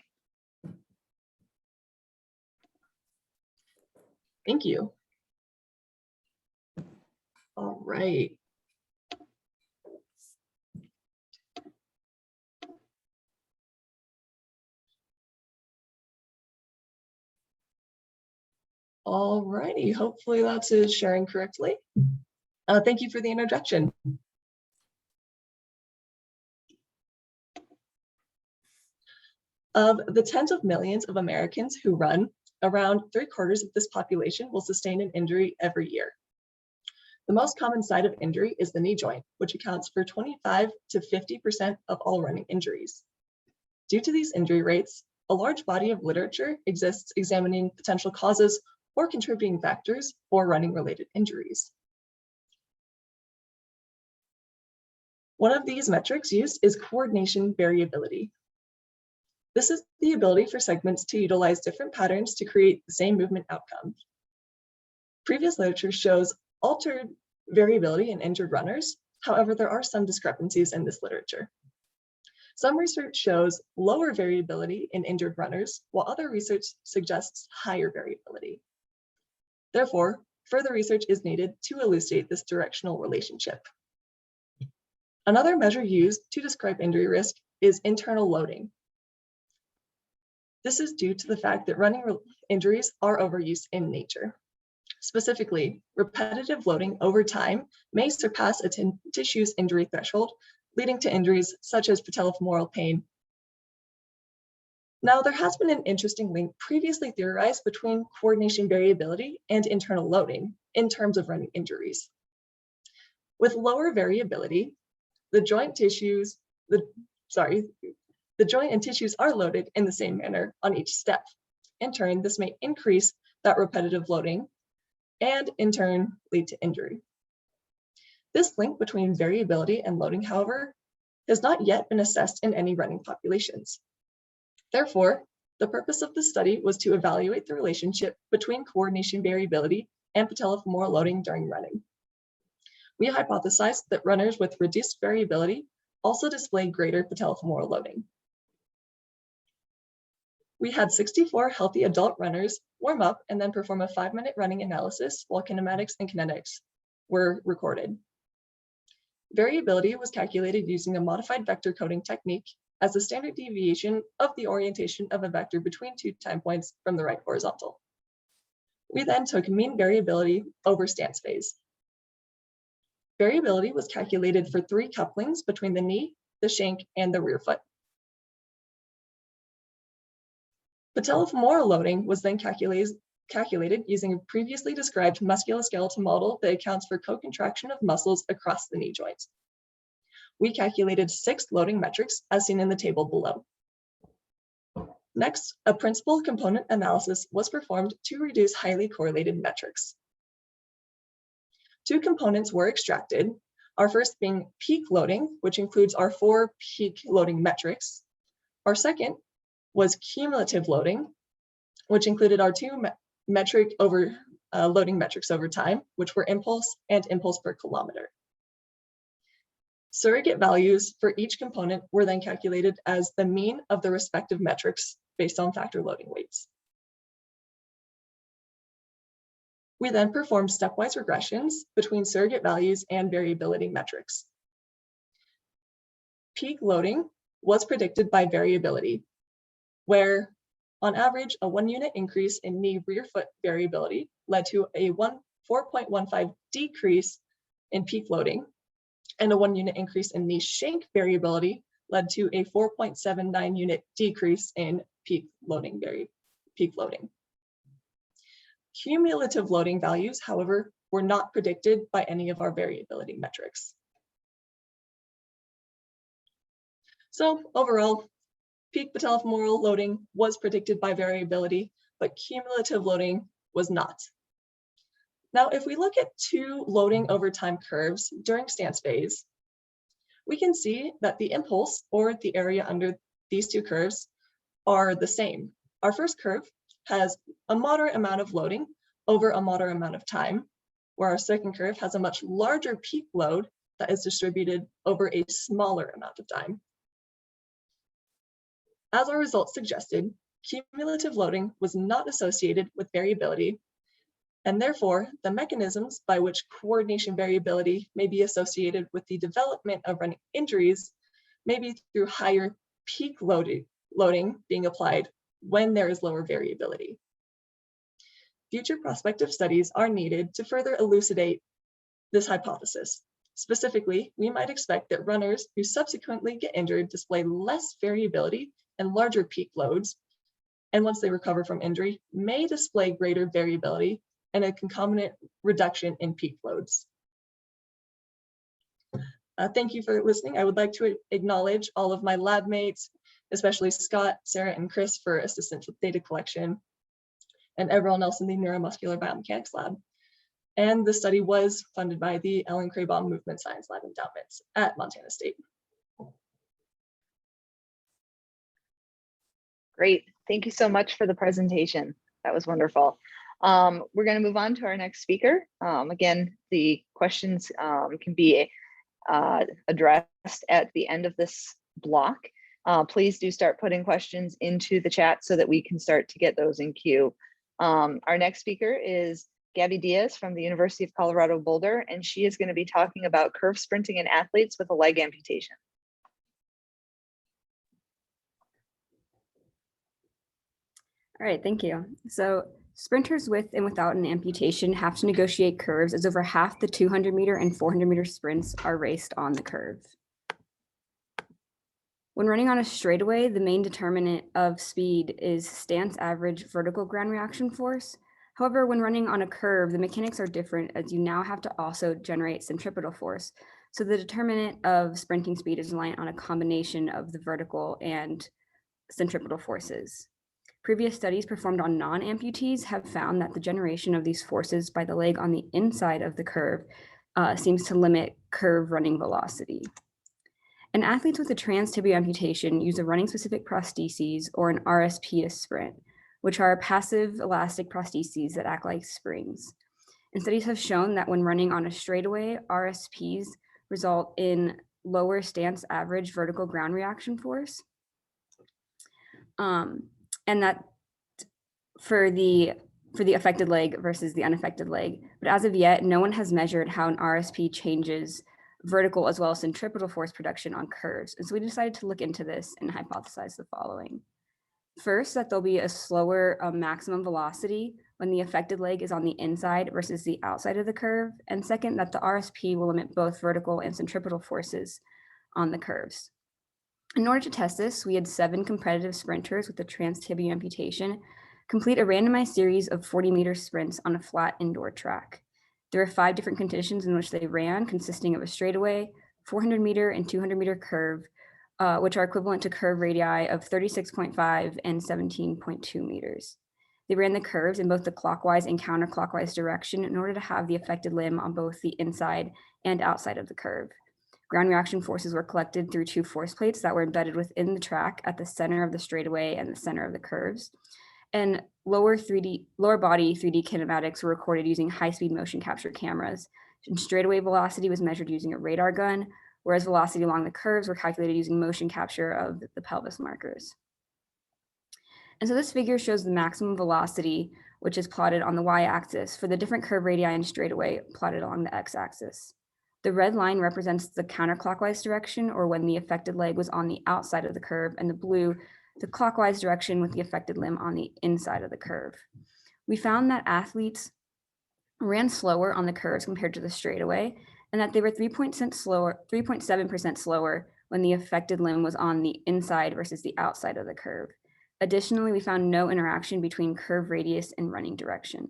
Thank you. All right. All righty, hopefully that's sharing correctly. Thank you for the introduction. Of the tens of millions of Americans who run, around 3/4 of this population will sustain an injury every year. The most common site of injury is the knee joint, which accounts for 25 to 50% of all running injuries. Due to these injury rates, a large body of literature exists examining potential causes or contributing factors for running-related injuries. One of these metrics used is coordination variability. This is the ability for segments to utilize different patterns to create the same movement outcome. Previous literature shows altered variability in injured runners. However, there are some discrepancies in this literature. Some research shows lower variability in injured runners, while other research suggests higher variability. Therefore, further research is needed to elucidate this directional relationship. Another measure used to describe injury risk is internal loading. This is due to the fact that running injuries are overused in nature. Specifically, repetitive loading over time may surpass a tissue's injury threshold, leading to injuries such as patellofemoral pain. Now, there has been an interesting link previously theorized between coordination variability and internal loading in terms of running injuries. With lower variability, the joint and tissues are loaded in the same manner on each step. In turn, this may increase that repetitive loading and in turn lead to injury. This link between variability and loading, however, has not yet been assessed in any running populations. Therefore, the purpose of the study was to evaluate the relationship between coordination variability and patellofemoral loading during running. We hypothesized that runners with reduced variability also display greater patellofemoral loading. We had 64 healthy adult runners warm up and then perform a 5-minute running analysis while kinematics and kinetics were recorded. Variability was calculated using a modified vector coding technique as the standard deviation of the orientation of a vector between 2 time points from the right horizontal. We then took mean variability over stance phase. Variability was calculated for 3 couplings between the knee, the shank, and the rear foot. Patellofemoral loading was then calculated using a previously described musculoskeletal model that accounts for co-contraction of muscles across the knee joints. We calculated 6 loading metrics as seen in the table below. Next, a principal component analysis was performed to reduce highly correlated metrics. 2 components were extracted, our first being peak loading, which includes our 4 peak loading metrics. Our second was cumulative loading, which included our 2 loading metrics over time, which were impulse and impulse per kilometer. Surrogate values for each component were then calculated as the mean of the respective metrics based on factor loading weights. We then performed stepwise regressions between surrogate values and variability metrics. Peak loading was predicted by variability, where on average, a 1-unit increase in knee rear foot variability led to a 4.15 decrease in peak loading, and a 1-unit increase in knee shank variability led to a 4.79 unit decrease in peak loading. Cumulative loading values, however, were not predicted by any of our variability metrics. So overall, peak patellofemoral loading was predicted by variability, but cumulative loading was not. Now, if we look at 2 loading over time curves during stance phase, we can see that the impulse or the area under these 2 curves are the same. Our first curve has a moderate amount of loading over a moderate amount of time, where our second curve has a much larger peak load that is distributed over a smaller amount of time. As our results suggested, cumulative loading was not associated with variability, and therefore the mechanisms by which coordination variability may be associated with the development of running injuries may be through higher peak loading being applied when there is lower variability. Future prospective studies are needed to further elucidate this hypothesis. Specifically, we might expect that runners who subsequently get injured display less variability and larger peak loads, and once they recover from injury, may display greater variability and a concomitant reduction in peak loads. Thank you for listening. I would like to acknowledge all of my lab mates, especially Scott, Sarah, and Chris for assistance with data collection, and everyone else in the neuromuscular biomechanics lab. And the study was funded by the Ellen Craybaum Movement Science Lab endowments at Montana State. Great. Thank you so much for the presentation. That was wonderful. We're going to move on to our next speaker. Again, the questions can be addressed at the end of this block. Please do start putting questions into the chat so that we can start to get those in queue. Our next speaker is Gabby Diaz from the University of Colorado Boulder, and she is going to be talking about curve sprinting in athletes with a leg amputation. All right, thank you. So sprinters with and without an amputation have to negotiate curves, as over half the 200-meter and 400-meter sprints are raced on the curve. When running on a straightaway, the main determinant of speed is stance average vertical ground reaction force. However, when running on a curve, the mechanics are different, as you now have to also generate centripetal force. So the determinant of sprinting speed is reliant on a combination of the vertical and centripetal forces. Previous studies performed on non-amputees have found that the generation of these forces by the leg on the inside of the curve seems to limit curve running velocity. And athletes with a transtibial amputation use a running-specific prostheses, or an RSP, to sprint, which are passive elastic prostheses that act like springs. And studies have shown that when running on a straightaway, RSPs result in lower stance average vertical ground reaction force. And that for the affected leg versus the unaffected leg. But as of yet, no one has measured how an RSP changes vertical as well as centripetal force production on curves. And so we decided to look into this and hypothesize the following. First, that there'll be a slower maximum velocity when the affected leg is on the inside versus the outside of the curve. And second, that the RSP will limit both vertical and centripetal forces on the curves. In order to test this, we had 7 competitive sprinters with a transtibial amputation complete a randomized series of 40-meter sprints on a flat indoor track. There were 5 different conditions in which they ran, consisting of a straightaway, 400-meter, and 200-meter curve, which are equivalent to curve radii of 36.5 and 17.2 meters. They ran the curves in both the clockwise and counterclockwise direction in order to have the affected limb on both the inside and outside of the curve. Ground reaction forces were collected through 2 force plates that were embedded within the track at the center of the straightaway and the center of the curves. And lower body 3D kinematics were recorded using high-speed motion capture cameras. And straightaway velocity was measured using a radar gun, whereas velocity along the curves were calculated using motion capture of the pelvis markers. And so this figure shows the maximum velocity, which is plotted on the y-axis, for the different curve radii and straightaway plotted along the x-axis. The red line represents the counterclockwise direction, or when the affected leg was on the outside of the curve, and the blue, the clockwise direction with the affected limb on the inside of the curve. We found that athletes ran slower on the curves compared to the straightaway, and that they were 3.7% slower when the affected limb was on the inside versus the outside of the curve. Additionally, we found no interaction between curve radius and running direction.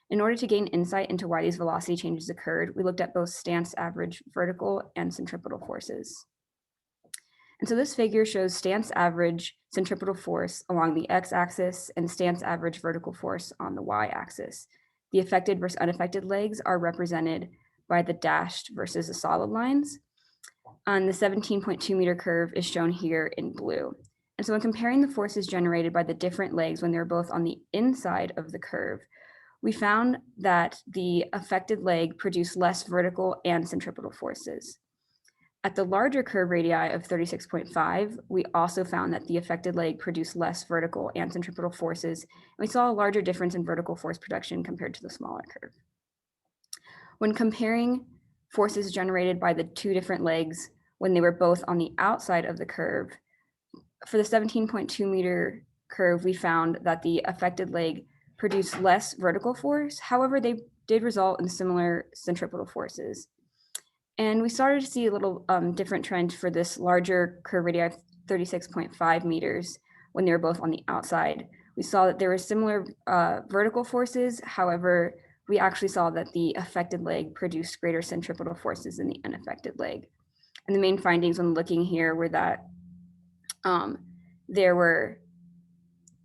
In order to gain insight into why these velocity changes occurred, we looked at both stance average vertical and centripetal forces. And so this figure shows stance average centripetal force along the x-axis and stance average vertical force on the y-axis. The affected versus unaffected legs are represented by the dashed versus the solid lines. And the 17.2 meter curve is shown here in blue. And so when comparing the forces generated by the different legs when they're both on the inside of the curve, we found that the affected leg produced less vertical and centripetal forces. At the larger curve radii of 36.5, we also found that the affected leg produced less vertical and centripetal forces, and we saw a larger difference in vertical force production compared to the smaller curve. When comparing forces generated by the 2 different legs when they were both on the outside of the curve, for the 17.2 meter curve, we found that the affected leg produced less vertical force. However, they did result in similar centripetal forces. And we started to see a little different trend for this larger curve radii of 36.5 meters when they were both on the outside. We saw that there were similar vertical forces. However, we actually saw that the affected leg produced greater centripetal forces than the unaffected leg. And the main findings when looking here were that there were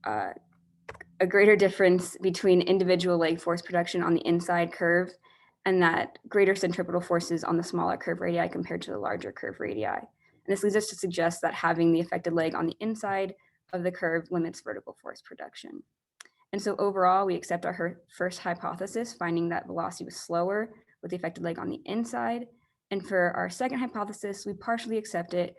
a greater difference between individual leg force production on the inside curve, and that greater centripetal forces on the smaller curve radii compared to the larger curve radii. And this leads us to suggest that having the affected leg on the inside of the curve limits vertical force production. And so overall, we accept our first hypothesis, finding that velocity was slower with the affected leg on the inside. And for our second hypothesis, we partially accept it,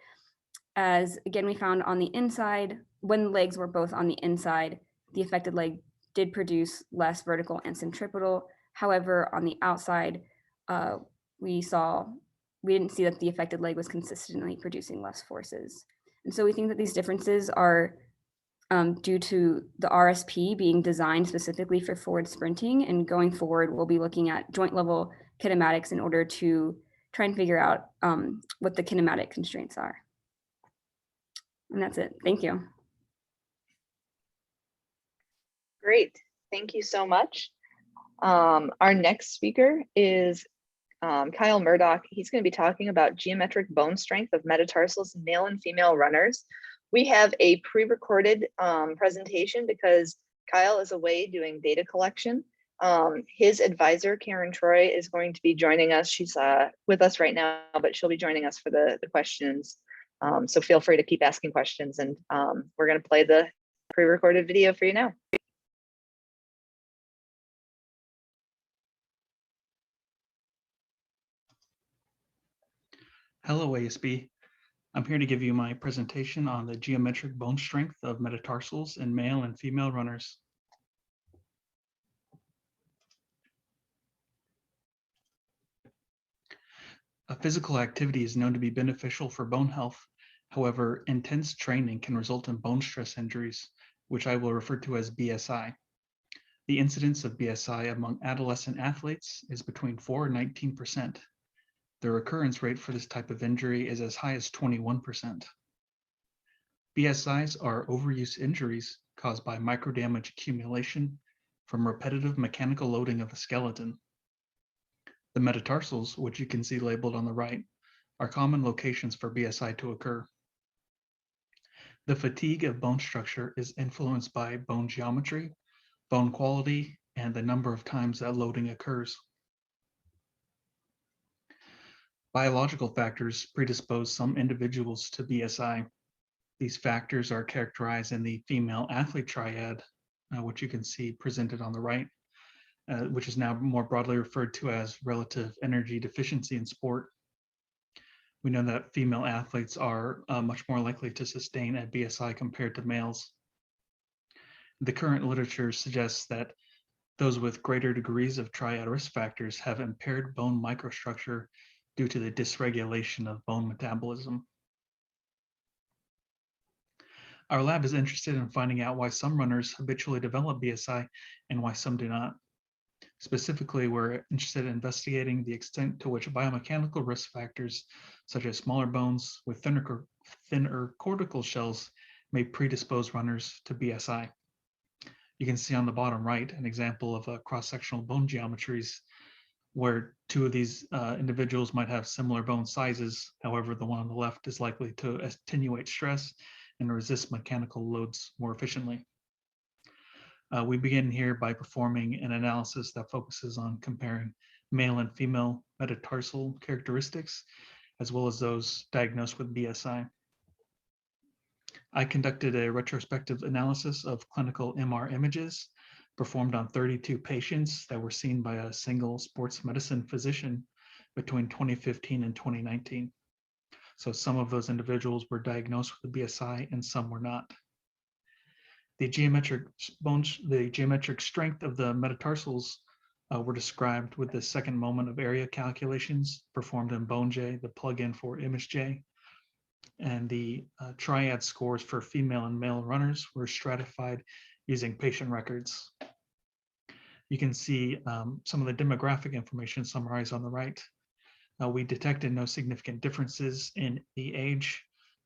as again, we found on the inside, when legs were both on the inside, the affected leg did produce less vertical and centripetal. However, on the outside, we didn't see that the affected leg was consistently producing less forces. And so we think that these differences are due to the RSP being designed specifically for forward sprinting, and going forward, we'll be looking at joint level kinematics in order to try and figure out what the kinematic constraints are. And that's it. Thank you. Great. Thank you so much. Our next speaker is Kyle Murdoch. He's going to be talking about geometric bone strength of metatarsals in male and female runners. We have a pre-recorded presentation because Kyle is away doing data collection. His advisor, Karen Troy, is going to be joining us. She's with us right now, but she'll be joining us for the questions. So feel free to keep asking questions, and we're going to play the pre-recorded video for you now. Hello, ASB. I'm here to give you my presentation on the geometric bone strength of metatarsals in male and female runners. A physical activity is known to be beneficial for bone health. However, intense training can result in bone stress injuries, which I will refer to as BSI. The incidence of BSI among adolescent athletes is between 4 and 19%. The recurrence rate for this type of injury is as high as 21%. BSIs are overuse injuries caused by microdamage accumulation from repetitive mechanical loading of a skeleton. The metatarsals, which you can see labeled on the right, are common locations for BSI to occur. The fatigue of bone structure is influenced by bone geometry, bone quality, and the number of times that loading occurs. Biological factors predispose some individuals to BSI. These factors are characterized in the female athlete triad, which you can see presented on the right, which is now more broadly referred to as relative energy deficiency in sport. We know that female athletes are much more likely to sustain a BSI compared to males. The current literature suggests that those with greater degrees of triad risk factors have impaired bone microstructure due to the dysregulation of bone metabolism. Our lab is interested in finding out why some runners habitually develop BSI and why some do not. Specifically, we're interested in investigating the extent to which biomechanical risk factors, such as smaller bones with thinner cortical shells, may predispose runners to BSI. You can see on the bottom right an example of cross-sectional bone geometries where two of these individuals might have similar bone sizes. However, the one on the left is likely to attenuate stress and resist mechanical loads more efficiently. We begin here by performing an analysis that focuses on comparing male and female metatarsal characteristics, as well as those diagnosed with BSI. I conducted a retrospective analysis of clinical MR images performed on 32 patients that were seen by a single sports medicine physician between 2015 and 2019. So some of those individuals were diagnosed with BSI and some were not. The geometric strength of the metatarsals were described with the second moment of area calculations performed in BoneJ, the plugin for ImageJ. And the triad scores for female and male runners were stratified using patient records. You can see some of the demographic information summarized on the right. We detected no significant differences in the age,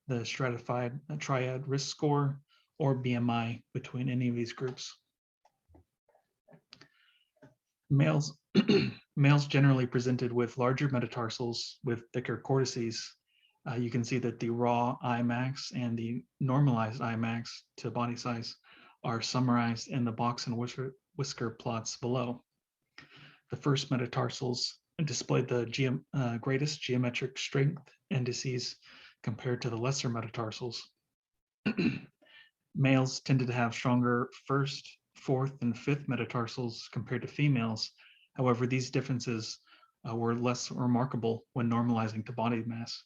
the stratified triad risk score, or BMI between any of these groups. Males generally presented with larger metatarsals with thicker cortices. You can see that the raw Imax and the normalized Imax to body size are summarized in the box and whisker plots below. The first metatarsals displayed the greatest geometric strength indices compared to the lesser metatarsals. Males tended to have stronger first, fourth, and fifth metatarsals compared to females. However, these differences were less remarkable when normalizing to body mass.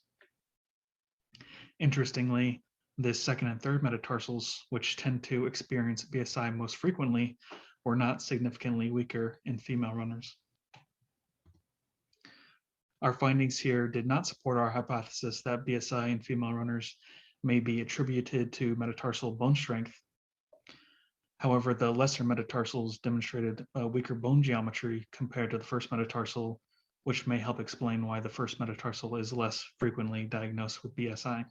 Interestingly, the second and third metatarsals, which tend to experience BSI most frequently, were not significantly weaker in female runners. Our findings here did not support our hypothesis that BSI in female runners may be attributed to metatarsal bone strength. However, the lesser metatarsals demonstrated a weaker bone geometry compared to the first metatarsal, which may help explain why the first metatarsal is less frequently diagnosed with BSI.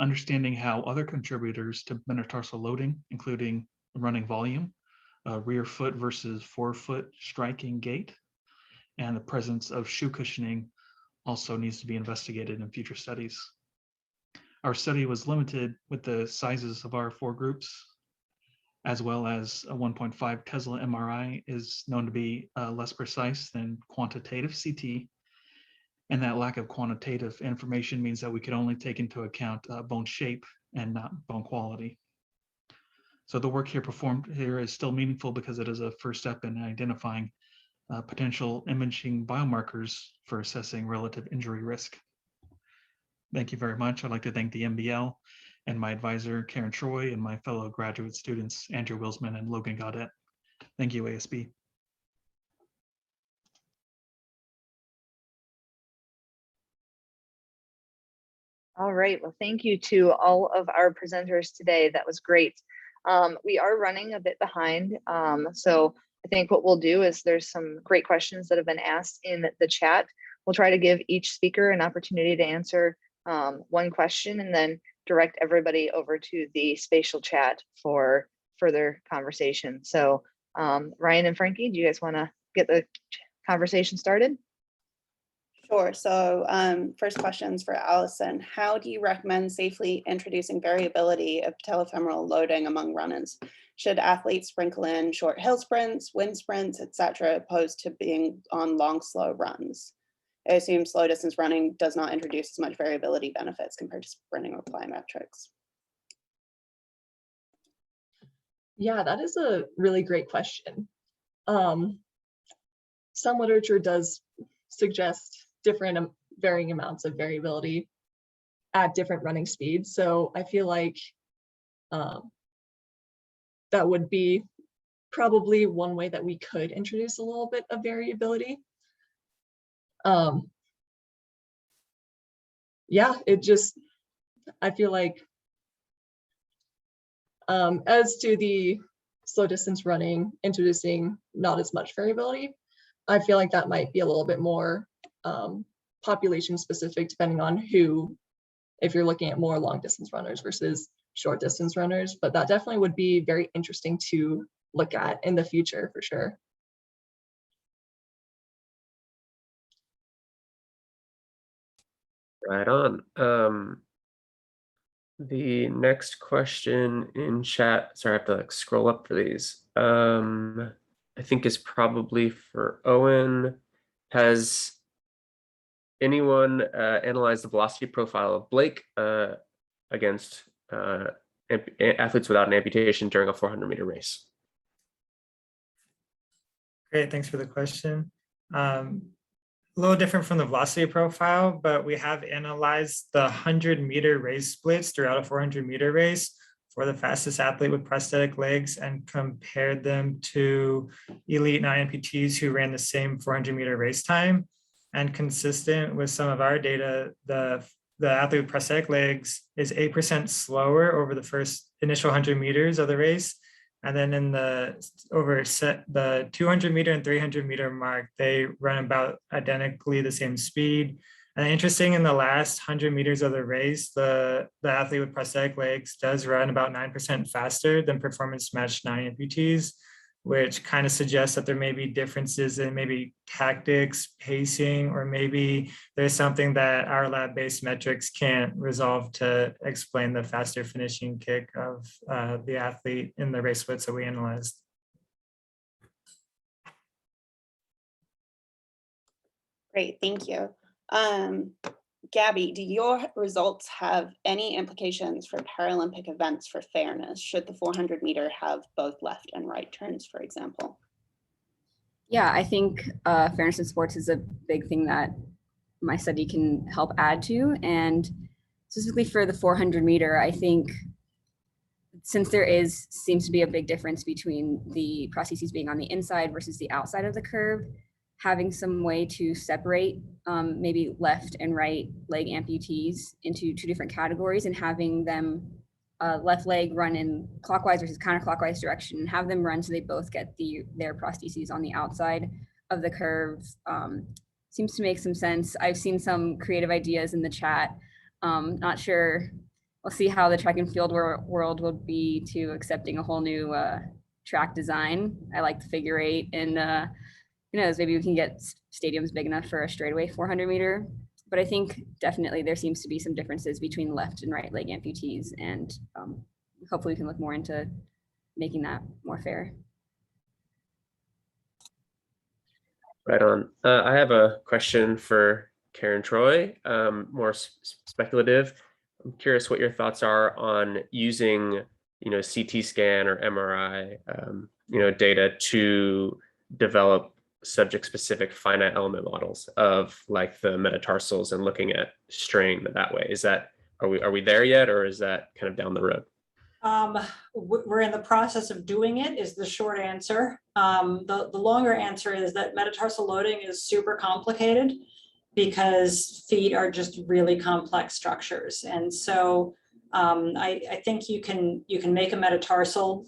Understanding how other contributors to metatarsal loading, including running volume, rear foot versus forefoot striking gait, and the presence of shoe cushioning also needs to be investigated in future studies. Our study was limited with the sizes of our 4 groups, as well as a 1.5 Tesla MRI is known to be less precise than quantitative CT. And that lack of quantitative information means that we could only take into account bone shape and not bone quality. So the work here performed here is still meaningful because it is a first step in identifying potential imaging biomarkers for assessing relative injury risk. Thank you very much. I'd like to thank the MBL and my advisor, Karen Troy, and my fellow graduate students, Andrew Wilsman and Logan Gaudet. Thank you, ASB. All right, well, thank you to all of our presenters today. That was great. We are running a bit behind, so I think what we'll do is there's some great questions that have been asked in the chat. We'll try to give each speaker an opportunity to answer one question and then direct everybody over to the spatial chat for further conversation. So Ryan and Frankie, do you guys want to get the conversation started? Sure. So first questions for Allison. How do you recommend safely introducing variability of patellofemoral loading among runners? Should athletes sprinkle in short hill sprints, wind sprints, etc., opposed to being on long, slow runs? I assume slow distance running does not introduce as much variability benefits compared to sprinting or plyometrics. Yeah, that is a really great question. Some literature does suggest different varying amounts of variability at different running speeds. So I feel like that would be probably one way that we could introduce a little bit of variability. Yeah, I feel like as to the slow distance running, introducing not as much variability, I feel like that might be a little bit more population specific, depending on who, if you're looking at more long distance runners versus short distance runners, but that definitely would be very interesting to look at in the future for sure. Right on. The next question in chat, sorry, I have to like scroll up for these. I think is probably for Owen. Has anyone analyzed the velocity profile of Blake against athletes without an amputation during a 400-meter race? Great, thanks for the question. A little different from the velocity profile, but we have analyzed the 100-meter race splits throughout a 400-meter race for the fastest athlete with prosthetic legs and compared them to elite non-amputees who ran the same 400-meter race time. And consistent with some of our data, the athlete with prosthetic legs is 8% slower over the first initial 100 meters of the race. And then in the 200-meter and 300-meter mark, they run about identically the same speed. And interesting, in the last 100 meters of the race, the athlete with prosthetic legs does run about 9% faster than performance-matched non-amputees, which kind of suggests that there may be differences in maybe tactics, pacing, or maybe there's something that our lab-based metrics can't resolve to explain the faster finishing kick of the athlete in the race splits that we analyzed. Great, thank you. Gabby, do your results have any implications for Paralympic events for fairness? Should the 400-meter have both left and right turns, for example? Yeah, I think fairness in sports is a big thing that my study can help add to. And specifically for the 400 meter, I think since seems to be a big difference between the prostheses being on the inside versus the outside of the curve, having some way to separate maybe left and right leg amputees into two different categories and having them left leg run in clockwise versus counterclockwise direction and have them run so they both get their prostheses on the outside of the curve seems to make some sense. I've seen some creative ideas in the chat. Not sure, we'll see how the track and field world will be to accepting a whole new track design. I like the figure 8 and who knows, maybe we can get stadiums big enough for a straightaway 400 meter. But I think definitely there seems to be some differences between left and right leg amputees, and hopefully we can look more into making that more fair. Right on. I have a question for Karen Troy, more speculative. I'm curious what your thoughts are on using, CT scan or MRI, data to develop subject-specific finite element models of like the metatarsals and looking at strain that way. Are we there yet, or is that kind of down the road? We're in the process of doing it is the short answer. The longer answer is that metatarsal loading is super complicated because feet are just really complex structures. And so I think you can make a metatarsal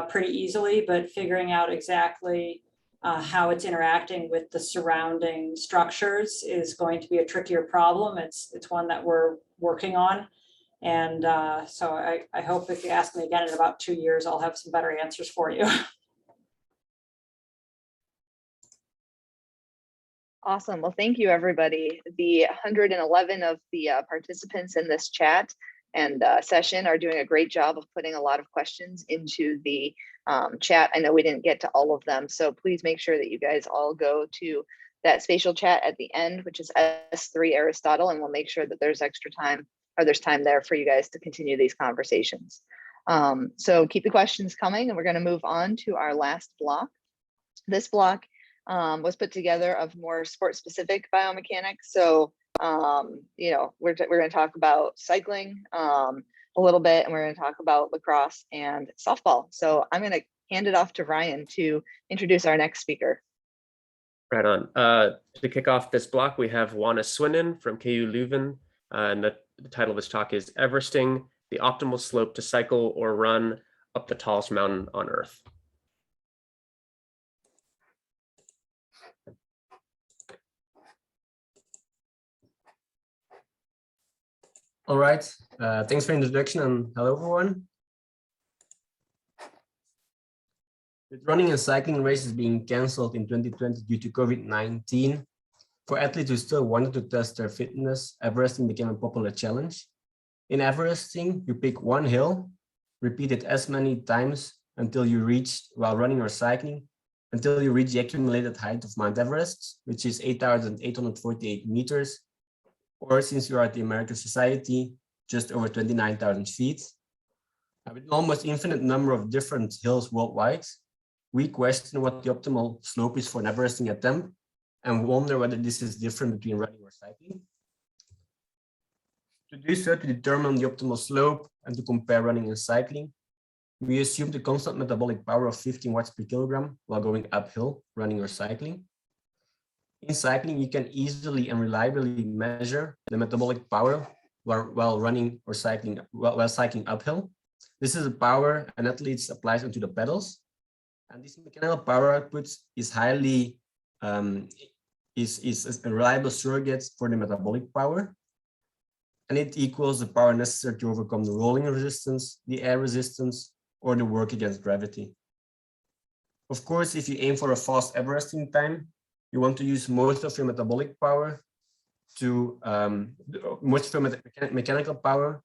pretty easily, but figuring out exactly how it's interacting with the surrounding structures is going to be a trickier problem. It's one that we're working on. And so I hope if you ask me again in about 2 years, I'll have some better answers for you. Awesome. Well, thank you, everybody. The 111 of the participants in this chat and session are doing a great job of putting a lot of questions into the chat. I know we didn't get to all of them, so please make sure that you guys all go to that spatial chat at the end, which is S3 Aristotle, and we'll make sure that there's extra time, or there's time there for you guys to continue these conversations. So keep the questions coming, and we're going to move on to our last block. This block was put together of more sport-specific biomechanics. So we're going to talk about cycling a little bit, and we're going to talk about lacrosse and softball. So I'm going to hand it off to Ryan to introduce our next speaker. Right on. To kick off this block, we have Juana Swinen from KU Leuven, and the title of his talk is Everesting, the Optimal Slope to Cycle or Run Up the Tallest Mountain on Earth. All right, thanks for the introduction and hello everyone. With running and cycling races being canceled in 2020 due to COVID-19, for athletes who still wanted to test their fitness, Everesting became a popular challenge. In Everesting, you pick one hill, repeat it as many times until you reach, while running or cycling, until you reach the accumulated height of Mount Everest, which is 8,848 meters, or since you are at the American Society, just over 29,000 feet. With an almost infinite number of different hills worldwide, we question what the optimal slope is for an Everesting attempt and wonder whether this is different between running or cycling. To do so, to determine the optimal slope and to compare running and cycling, we assume the constant metabolic power of 15 watts per kilogram while going uphill, running or cycling. In cycling, you can easily and reliably measure the metabolic power while running or cycling, while cycling uphill. This is a power an athlete applies onto the pedals. And this mechanical power output is highly is a reliable surrogate for the metabolic power. And it equals the power necessary to overcome the rolling resistance, the air resistance, or the work against gravity. Of course, if you aim for a fast Everesting time, you want to use most of your metabolic power to most of your mechanical power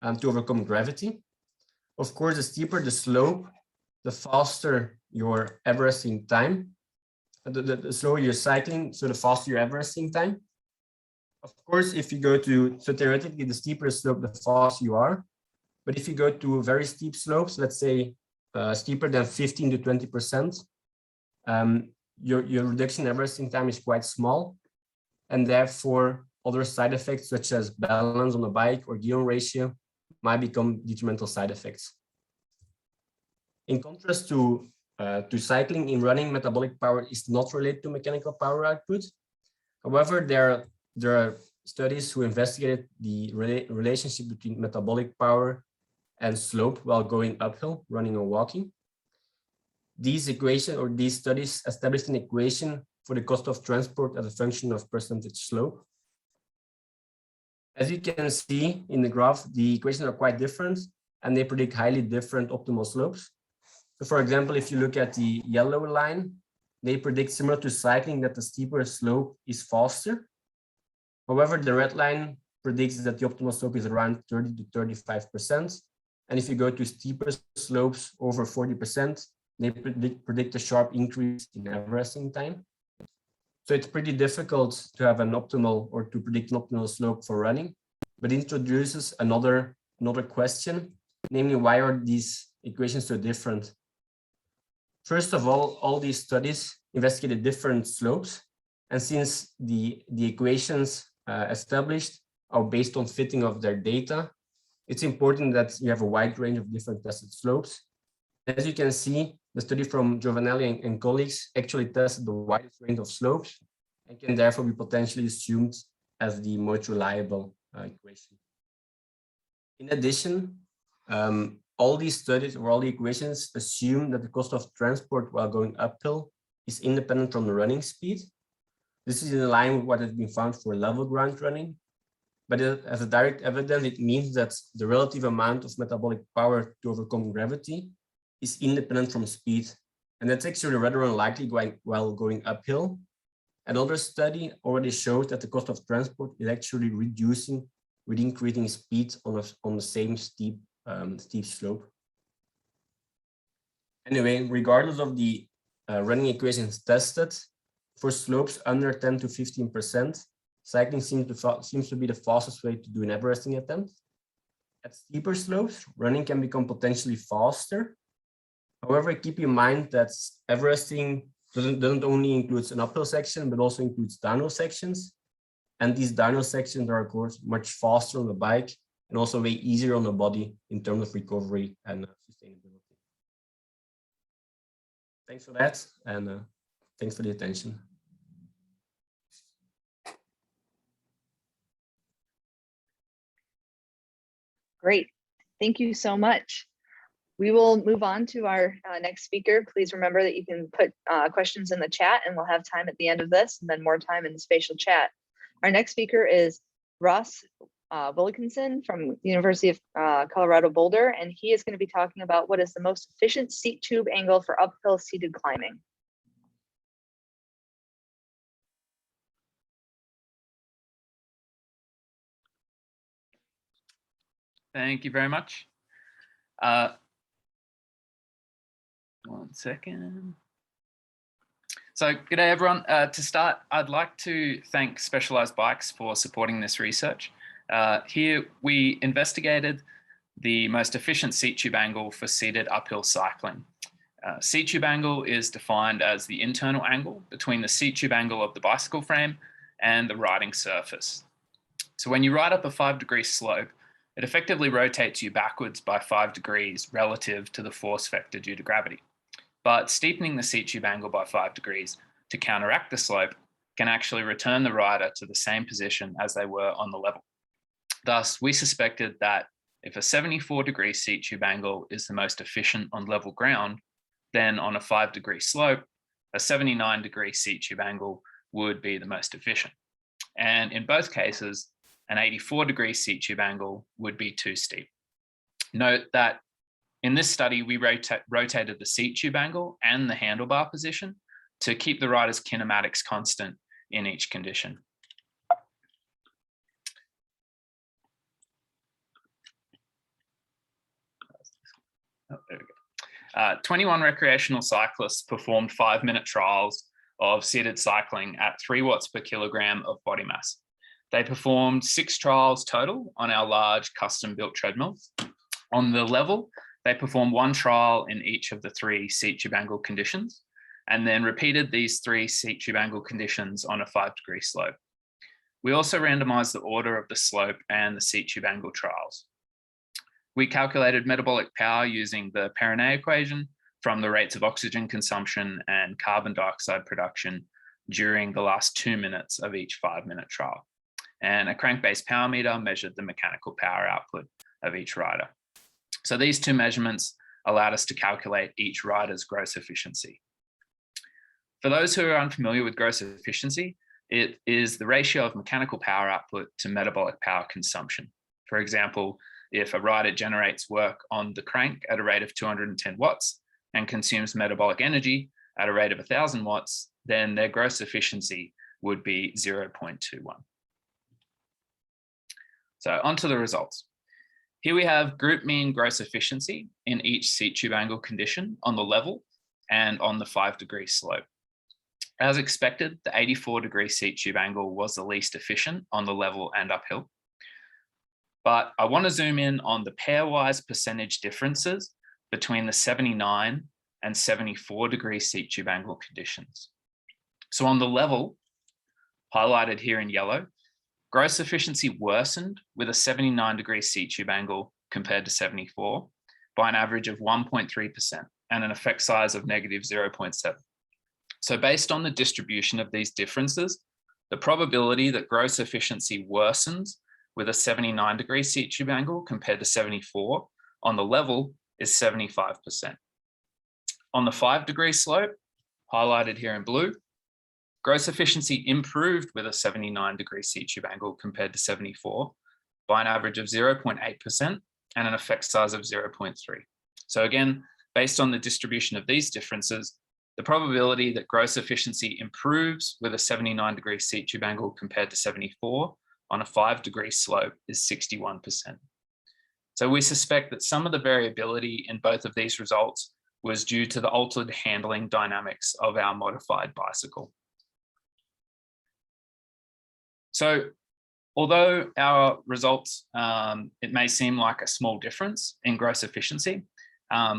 to overcome gravity. Of course, the steeper the slope, the faster your Everesting time. The slower you're cycling, so the faster your Everesting time. Of course, if you go to, so theoretically, the steeper the slope, the faster you are. But if you go to very steep slopes, let's say steeper than 15 to 20%, your reduction in Everesting time is quite small. And therefore, other side effects such as balance on the bike or gear ratio might become detrimental side effects. In contrast to cycling, in running, metabolic power is not related to mechanical power output. However, there are studies who investigated the relationship between metabolic power and slope while going uphill, running or walking. These studies established an equation for the cost of transport as a function of percentage slope. As you can see in the graph, the equations are quite different and they predict highly different optimal slopes. So for example, if you look at the yellow line, they predict similar to cycling that the steeper slope is faster. However, the red line predicts that the optimal slope is around 30 to 35%. And if you go to steeper slopes over 40%, they predict a sharp increase in Everesting time. So it's pretty difficult to have an optimal or to predict an optimal slope for running, but introduces another question, namely, why are these equations so different? First of all these studies investigated different slopes, and since the equations established are based on fitting of their data, it's important that you have a wide range of different tested slopes. As you can see, the study from Giovanelli and colleagues actually tested the widest range of slopes and can therefore be potentially assumed as the most reliable equation. In addition, all these studies or all the equations assume that the cost of transport while going uphill is independent from the running speed. This is in line with what has been found for level ground running. But as a direct evidence, it means that the relative amount of metabolic power to overcome gravity is independent from speed. And that's actually rather unlikely while going uphill. Another study already shows that the cost of transport is actually reducing with increasing speed on the same steep slope. Anyway, regardless of the running equations tested, for slopes under 10 to 15%, cycling seems to be the fastest way to do an Everesting attempt. At steeper slopes, running can become potentially faster. However, keep in mind that Everesting doesn't only include an uphill section, but also includes downhill sections. And these downhill sections are, of course, much faster on the bike and also way easier on the body in terms of recovery and sustainability. Thanks for that, and thanks for the attention. Great, thank you so much. We will move on to our next speaker. Please remember that you can put questions in the chat and we'll have time at the end of this and then more time in the spatial chat. Our next speaker is Ross Wilkinson from the University of Colorado Boulder, and he is going to be talking about what is the most efficient seat tube angle for uphill seated climbing. Thank you very much. One second. So good day, everyone. To start, I'd like to thank Specialized Bikes for supporting this research. Here we investigated the most efficient seat tube angle for seated uphill cycling. Seat tube angle is defined as the internal angle between the seat tube angle of the bicycle frame and the riding surface. So when you ride up a 5-degree slope, it effectively rotates you backwards by 5 degrees relative to the force vector due to gravity. But steepening the seat tube angle by 5 degrees to counteract the slope can actually return the rider to the same position as they were on the level. Thus, we suspected that if a 74-degree seat tube angle is the most efficient on level ground, then on a 5-degree slope, a 79-degree seat tube angle would be the most efficient. And in both cases, an 84-degree seat tube angle would be too steep. Note that in this study, we rotated the seat tube angle and the handlebar position to keep the rider's kinematics constant in each condition. Oh, there we go. 21 recreational cyclists performed 5-minute trials of seated cycling at 3 watts per kilogram of body mass. They performed 6 trials total on our large custom-built treadmills. On the level, they performed 1 trial in each of the 3 seat tube angle conditions, and then repeated these 3 seat tube angle conditions on a 5-degree slope. We also randomized the order of the slope and the seat tube angle trials. We calculated metabolic power using the Perronet equation from the rates of oxygen consumption and carbon dioxide production during the last 2 minutes of each 5-minute trial. And a crank-based power meter measured the mechanical power output of each rider. So these two measurements allowed us to calculate each rider's gross efficiency. For those who are unfamiliar with gross efficiency, it is the ratio of mechanical power output to metabolic power consumption. For example, if a rider generates work on the crank at a rate of 210 watts and consumes metabolic energy at a rate of 1,000 watts, then their gross efficiency would be 0.21. So onto the results. Here we have group mean gross efficiency in each seat tube angle condition on the level and on the 5-degree slope. As expected, the 84-degree seat tube angle was the least efficient on the level and uphill. But I want to zoom in on the pairwise percentage differences between the 79 and 74-degree seat tube angle conditions. So on the level, highlighted here in yellow, gross efficiency worsened with a 79-degree seat tube angle compared to 74 by an average of 1.3% and an effect size of -0.7. So based on the distribution of these differences, the probability that gross efficiency worsens with a 79-degree seat tube angle compared to 74 on the level is 75%. On the 5-degree slope, highlighted here in blue, gross efficiency improved with a 79-degree seat tube angle compared to 74 by an average of 0.8% and an effect size of 0.3. So again, based on the distribution of these differences, the probability that gross efficiency improves with a 79-degree seat tube angle compared to 74 on a 5-degree slope is 61%. So we suspect that some of the variability in both of these results was due to the altered handling dynamics of our modified bicycle. So although our results, it may seem like a small difference in gross efficiency,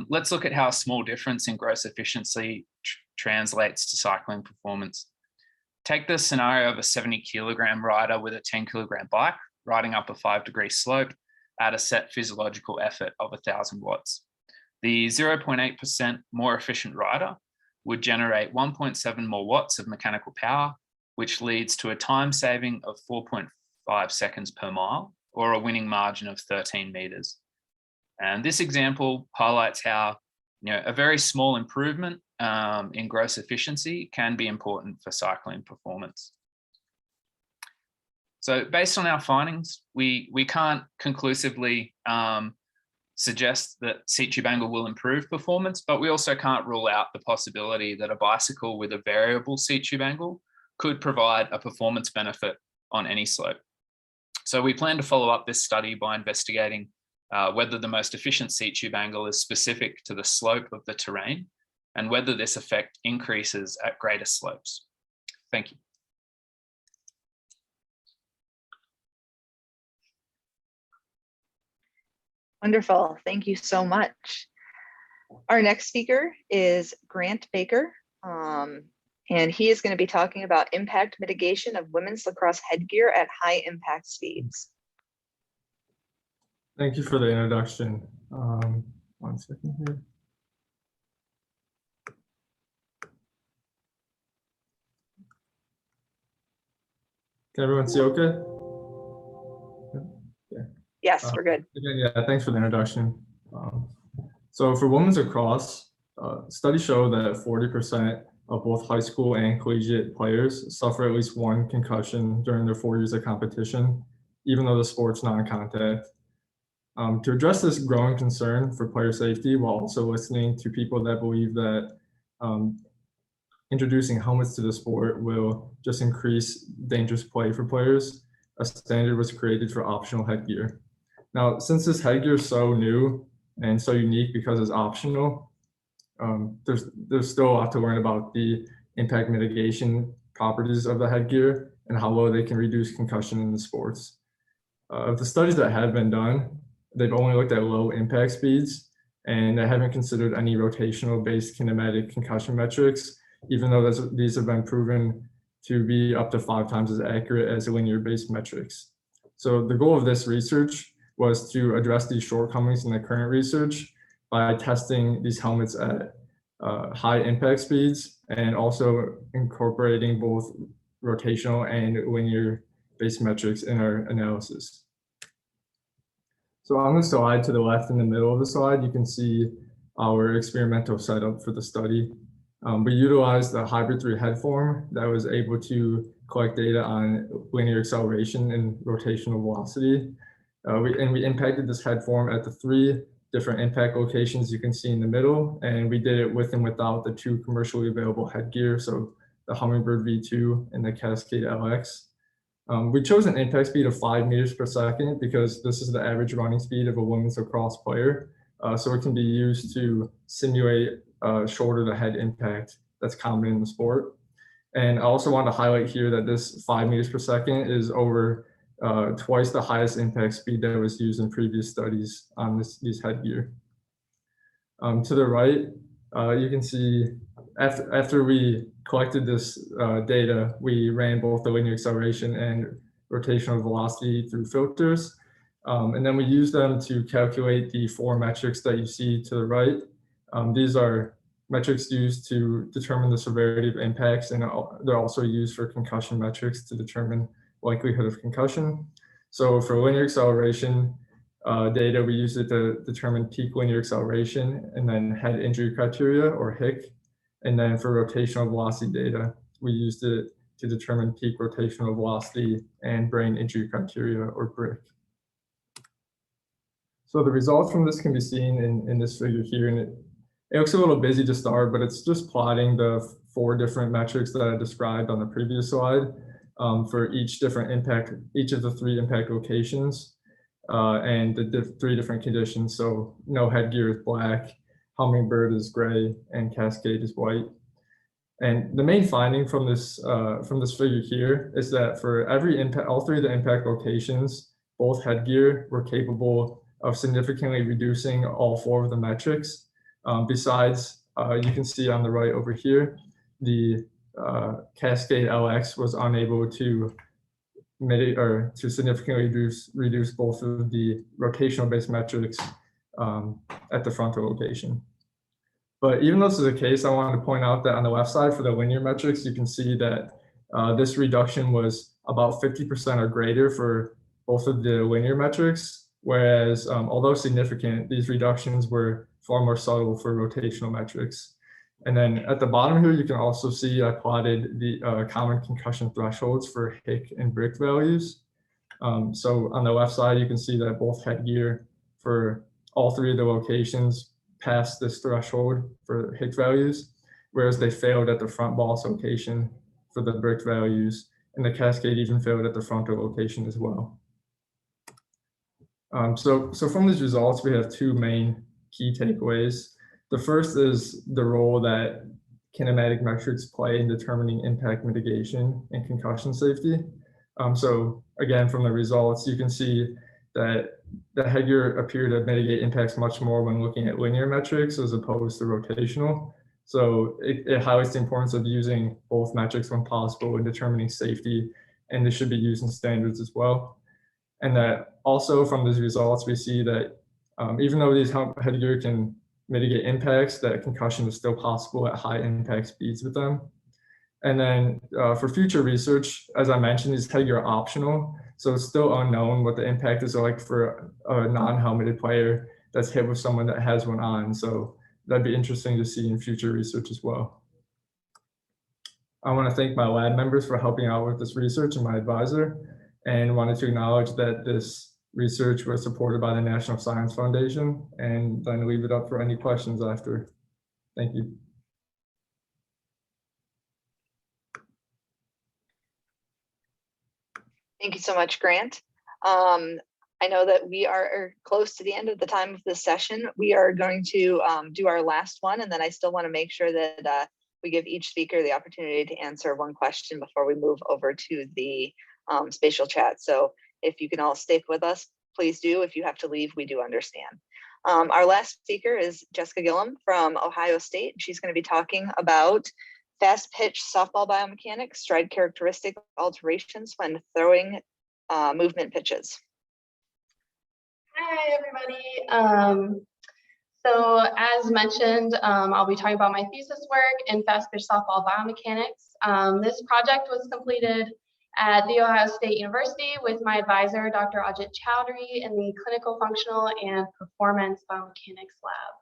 let's look at how a small difference in gross efficiency translates to cycling performance. Take the scenario of a 70-kilogram rider with a 10-kilogram bike riding up a 5-degree slope at a set physiological effort of 1,000 watts. The 0.8% more efficient rider would generate 1.7 more watts of mechanical power, which leads to a time saving of 4.5 seconds per mile, or a winning margin of 13 meters. And this example highlights how a very small improvement in gross efficiency can be important for cycling performance. So based on our findings, we can't conclusively suggest that seat tube angle will improve performance, but we also can't rule out the possibility that a bicycle with a variable seat tube angle could provide a performance benefit on any slope. So we plan to follow up this study by investigating whether the most efficient seat tube angle is specific to the slope of the terrain and whether this effect increases at greater slopes. Thank you. Wonderful. Thank you so much. Our next speaker is Grant Baker, and he is going to be talking about impact mitigation of women's lacrosse headgear at high impact speeds. Thank you for the introduction. 1 second here. Can everyone see okay? Yes, we're good. Yeah, thanks for the introduction. So for women's lacrosse, studies show that 40% of both high school and collegiate players suffer at least one concussion during their 4 years of competition, even though the sport's non-contact. To address this growing concern for player safety, while also listening to people that believe that introducing helmets to the sport will just increase dangerous play for players, a standard was created for optional headgear. Now, since this headgear is so new and so unique because it's optional, there's still a lot to learn about the impact mitigation properties of the headgear and how low they can reduce concussion in the sports. Of the studies that have been done, they've only looked at low impact speeds, and they haven't considered any rotational based kinematic concussion metrics, even though these have been proven to be up to 5 times as accurate as linear-based metrics. So the goal of this research was to address these shortcomings in the current research by testing these helmets at high impact speeds and also incorporating both rotational and linear-based metrics in our analysis. So on the slide to the left in the middle of the slide, you can see our experimental setup for the study. We utilized the hybrid 3 head form that was able to collect data on linear acceleration and rotational velocity. We impacted this head form at the 3 different impact locations you can see in the middle, and we did it with and without the 2 commercially available headgear, so the Hummingbird V2 and the Cascade LX. We chose an impact speed of 5 meters per second because this is the average running speed of a women's lacrosse player. So it can be used to simulate shoulder to head impact that's common in the sport. And I also want to highlight here that this 5 meters per second is over twice the highest impact speed that was used in previous studies on these headgear. To the right, you can see after we collected this data, we ran both the linear acceleration and rotational velocity through filters. And then we used them to calculate the 4 metrics that you see to the right. These are metrics used to determine the severity of impacts, and they're also used for concussion metrics to determine likelihood of concussion. So for linear acceleration data, we used it to determine peak linear acceleration and then head injury criteria, or HIC. And then for rotational velocity data, we used it to determine peak rotational velocity and brain injury criteria, or BRIC. So the results from this can be seen in this figure here, and it looks a little busy to start, but it's just plotting the 4 different metrics that I described on the previous slide for each of the 3 impact locations and the 3 different conditions. So no headgear is black, Hummingbird is gray, and Cascade is white. And the main finding from this figure here is that for all 3 of the impact locations, both headgear were capable of significantly reducing all 4 of the metrics. Besides, you can see on the right over here, the Cascade LX was unable to mitigate or to significantly reduce both of the rotational based metrics at the frontal location. But even though this is the case, I wanted to point out that on the left side for the linear metrics, you can see that this reduction was about 50% or greater for both of the linear metrics, whereas although significant, these reductions were far more subtle for rotational metrics. And then at the bottom here, you can also see I plotted the common concussion thresholds for HIC and BRIC values. So on the left side, you can see that both headgear for all 3 of the locations passed this threshold for HIC values, whereas they failed at the front boss location for the BRIC values, and the Cascade even failed at the frontal location as well. So from these results, we have 2 main key takeaways. The first is the role that kinematic metrics play in determining impact mitigation and concussion safety. So again, from the results, you can see that the headgear appear to mitigate impacts much more when looking at linear metrics as opposed to rotational. So it highlights the importance of using both metrics when possible in determining safety, and this should be used in standards as well. And that also from these results, we see that even though these headgear can mitigate impacts, that concussion is still possible at high impact speeds with them. And then for future research, as I mentioned, these headgear are optional. So it's still unknown what the impact is like for a non-helmeted player that's hit with someone that has one on. So that'd be interesting to see in future research as well. I want to thank my lab members for helping out with this research and my advisor, and wanted to acknowledge that this research was supported by the National Science Foundation, and then leave it up for any questions after. Thank you. Thank you so much, Grant. I know that we are close to the end of the time of this session. We are going to do our last one, and then I still want to make sure that we give each speaker the opportunity to answer one question before we move over to the spatial chat. So if you can all stick with us, please do. If you have to leave, we do understand. Our last speaker is Jessica Gillum from Ohio State. She's going to be talking about fast pitch softball biomechanics, stride characteristic alterations when throwing movement pitches. Hi, everybody. So as mentioned, I'll be talking about my thesis work in fast pitch softball biomechanics. This project was completed at The Ohio State University with my advisor, Dr. Ajit Chowdhury, in the Clinical Functional and Performance Biomechanics Lab.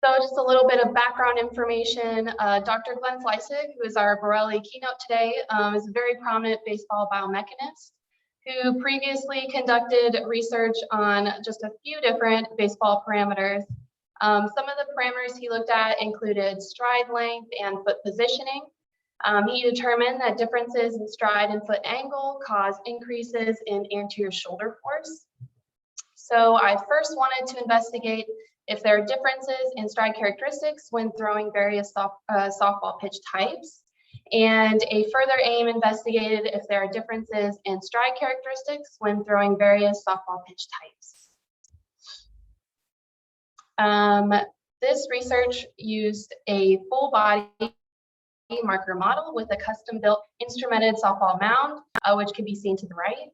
So just a little bit of background information. Dr. Glenn Fleissig, who is our Borelli keynote today, is a very prominent baseball biomechanist who previously conducted research on just a few different baseball parameters. Some of the parameters he looked at included stride length and foot positioning. He determined that differences in stride and foot angle cause increases in anterior shoulder force. So I first wanted to investigate if there are differences in stride characteristics when throwing various softball pitch types. And a further aim investigated if there are differences in stride characteristics when throwing various softball pitch types. This research used a full body marker model with a custom built instrumented softball mound, which can be seen to the right.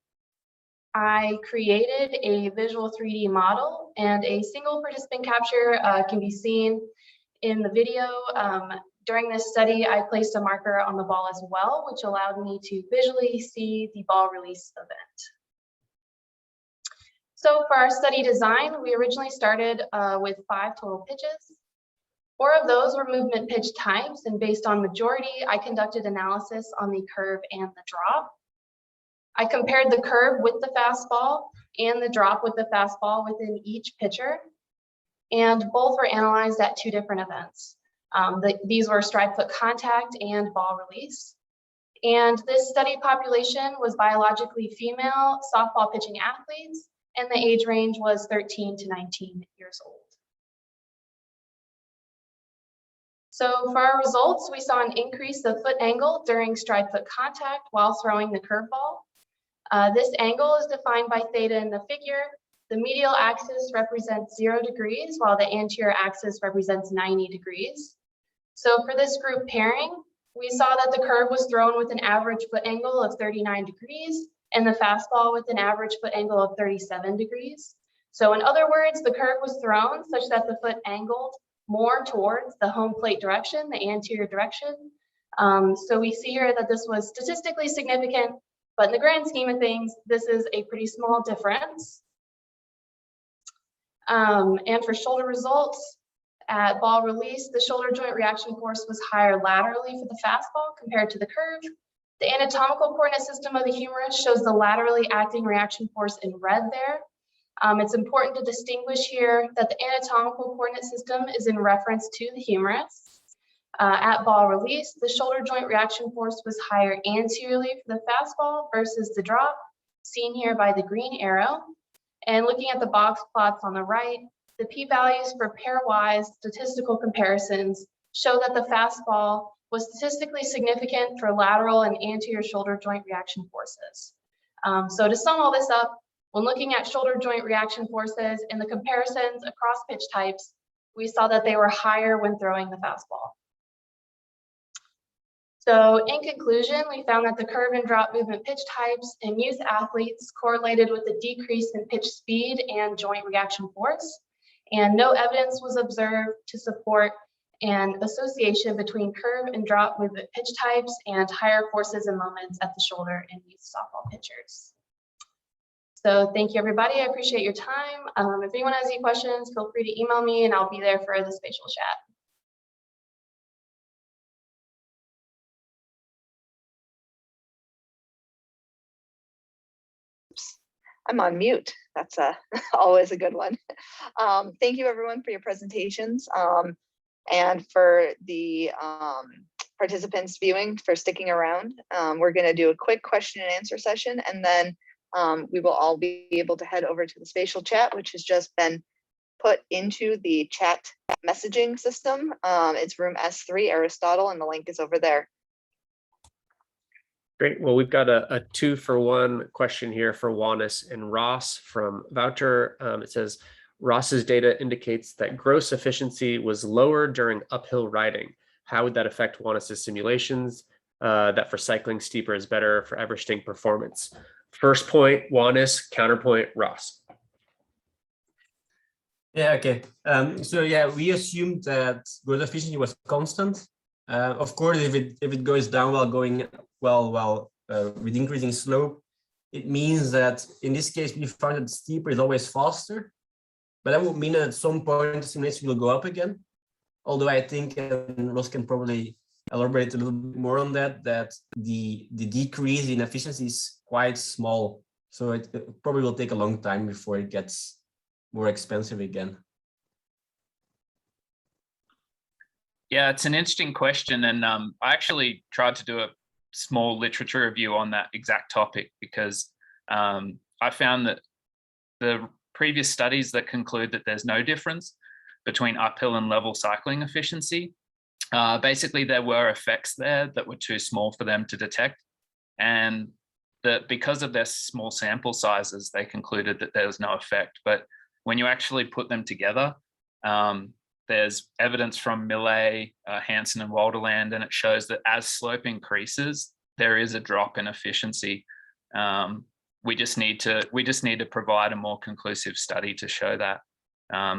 I created a visual 3D model, and a single participant capture can be seen in the video. During this study, I placed a marker on the ball as well, which allowed me to visually see the ball release event. So for our study design, we originally started with 5 total pitches. 4 of those were movement pitch types, and based on majority, I conducted analysis on the curve and the drop. I compared the curve with the fastball and the drop with the fastball within each pitcher, and both were analyzed at 2 different events. These were stride foot contact and ball release. And this study population was biologically female softball pitching athletes, and the age range was 13 to 19 years old. So for our results, we saw an increase of foot angle during stride foot contact while throwing the curveball. This angle is defined by theta in the figure. The medial axis represents 0 degrees, while the anterior axis represents 90 degrees. So for this group pairing, we saw that the curve was thrown with an average foot angle of 39 degrees and the fastball with an average foot angle of 37 degrees. So in other words, the curve was thrown such that the foot angled more towards the home plate direction, the anterior direction. So we see here that this was statistically significant, but in the grand scheme of things, this is a pretty small difference. And for shoulder results, at ball release, the shoulder joint reaction force was higher laterally for the fastball compared to the curve. The anatomical coordinate system of the humerus shows the laterally acting reaction force in red there. It's important to distinguish here that the anatomical coordinate system is in reference to the humerus. At ball release, the shoulder joint reaction force was higher anteriorly for the fastball versus the drop, seen here by the green arrow. And looking at the box plots on the right, the p-values for pairwise statistical comparisons show that the fastball was statistically significant for lateral and anterior shoulder joint reaction forces. So to sum all this up, when looking at shoulder joint reaction forces and the comparisons across pitch types, we saw that they were higher when throwing the fastball. So in conclusion, we found that the curve and drop movement pitch types in youth athletes correlated with a decrease in pitch speed and joint reaction force, and no evidence was observed to support an association between curve and drop movement pitch types and higher forces and moments at the shoulder in youth softball pitchers. So thank you, everybody. I appreciate your time. If anyone has any questions, feel free to email me and I'll be there for the spatial chat. I'm on mute. That's always a good one. Thank you, everyone, for your presentations, and for the participants viewing for sticking around. We're going to do a quick question and answer session, and then we will all be able to head over to the spatial chat, which has just been put into the chat messaging system. It's room S3, Aristotle, and the link is over there. Great. Well, we've got a 2-for-1 question here for Juanis and Ross from Voucher. It says, Ross's data indicates that gross efficiency was lower during uphill riding. How would that affect Wannis's simulations? That for cycling steeper is better for Everesting performance. First point, Wannis, counterpoint, Ross. Yeah, okay. So yeah, we assumed that gross efficiency was constant. Of course, if it goes down while going with increasing slope, it means that in this case we found that steeper is always faster, but that would mean that at some point the simulation will go up again. Although I think Ross can probably elaborate a little bit more on that the decrease in efficiency is quite small, so it probably will take a long time before it gets more expensive again. Yeah, it's an interesting question, and I actually tried to do a small literature review on that exact topic because I found that the previous studies that conclude that there's no difference between uphill and level cycling efficiency, basically there were effects there that were too small for them to detect, and that because of their small sample sizes, they concluded that there was no effect. But when you actually put them together, there's evidence from Millet, Hansen, and Walderland, and it shows that as slope increases, there is a drop in efficiency. We just need to provide a more conclusive study to show that.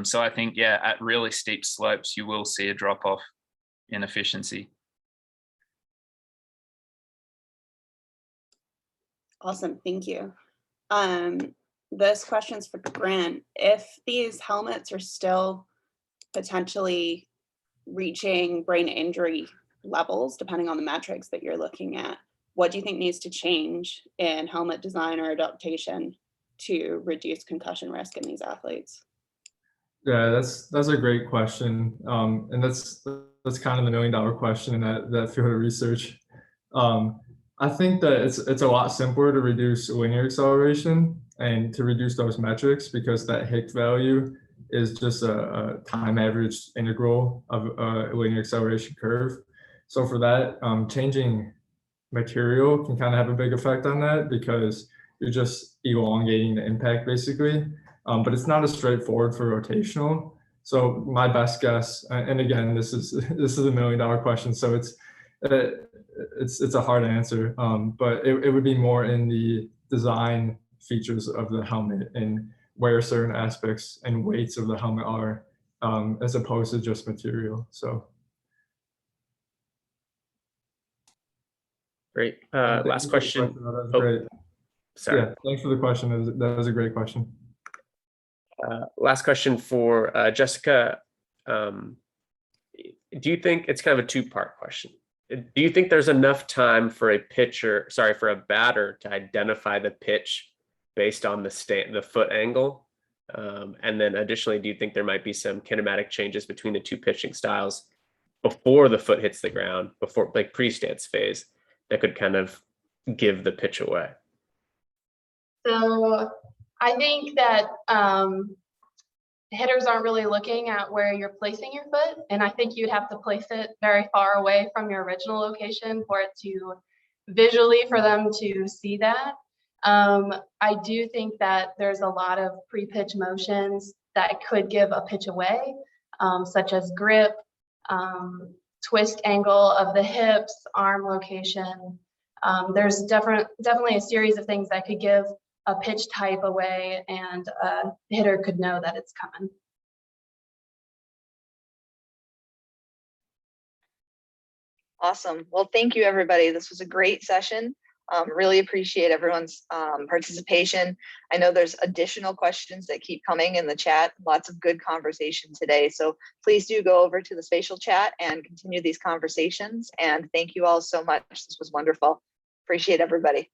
So I think, yeah, at really steep slopes, you will see a drop off in efficiency. Awesome, thank you. This question's for Grant. If these helmets are still potentially reaching brain injury levels, depending on the metrics that you're looking at, what do you think needs to change in helmet design or adaptation to reduce concussion risk in these athletes? Yeah, that's a great question, and that's kind of the $1 million question in that field of research. I think that it's a lot simpler to reduce linear acceleration and to reduce those metrics because that Hick value is just a time averaged integral of a linear acceleration curve. So for that, changing material can kind of have a big effect on that because you're just elongating the impact basically. But it's not as straightforward for rotational. So my best guess, and again, this is a $1 million question, so it's a hard answer. But it would be more in the design features of the helmet and where certain aspects and weights of the helmet are, as opposed to just material. So. Great. Last question. That was great. Sorry. Yeah, thanks for the question. That was a great question. Last question for Jessica. Do you think it's kind of a two-part question? Do you think there's enough time for a batter to identify the pitch based on the foot angle? And then additionally, do you think there might be some kinematic changes between the two pitching styles before the foot hits the ground, before like pre-stance phase, that could kind of give the pitch away? So I think that hitters aren't really looking at where you're placing your foot, and I think you'd have to place it very far away from your original location for it to visually for them to see that. I do think that there's a lot of pre-pitch motions that could give a pitch away, such as grip, twist angle of the hips, arm location. There's definitely a series of things that could give a pitch type away, and a hitter could know that it's coming. Awesome. Well, thank you, everybody. This was a great session. Really appreciate everyone's participation. I know there's additional questions that keep coming in the chat. Lots of good conversation today. So please do go over to the spatial chat and continue these conversations. And thank you all so much. This was wonderful. Appreciate everybody.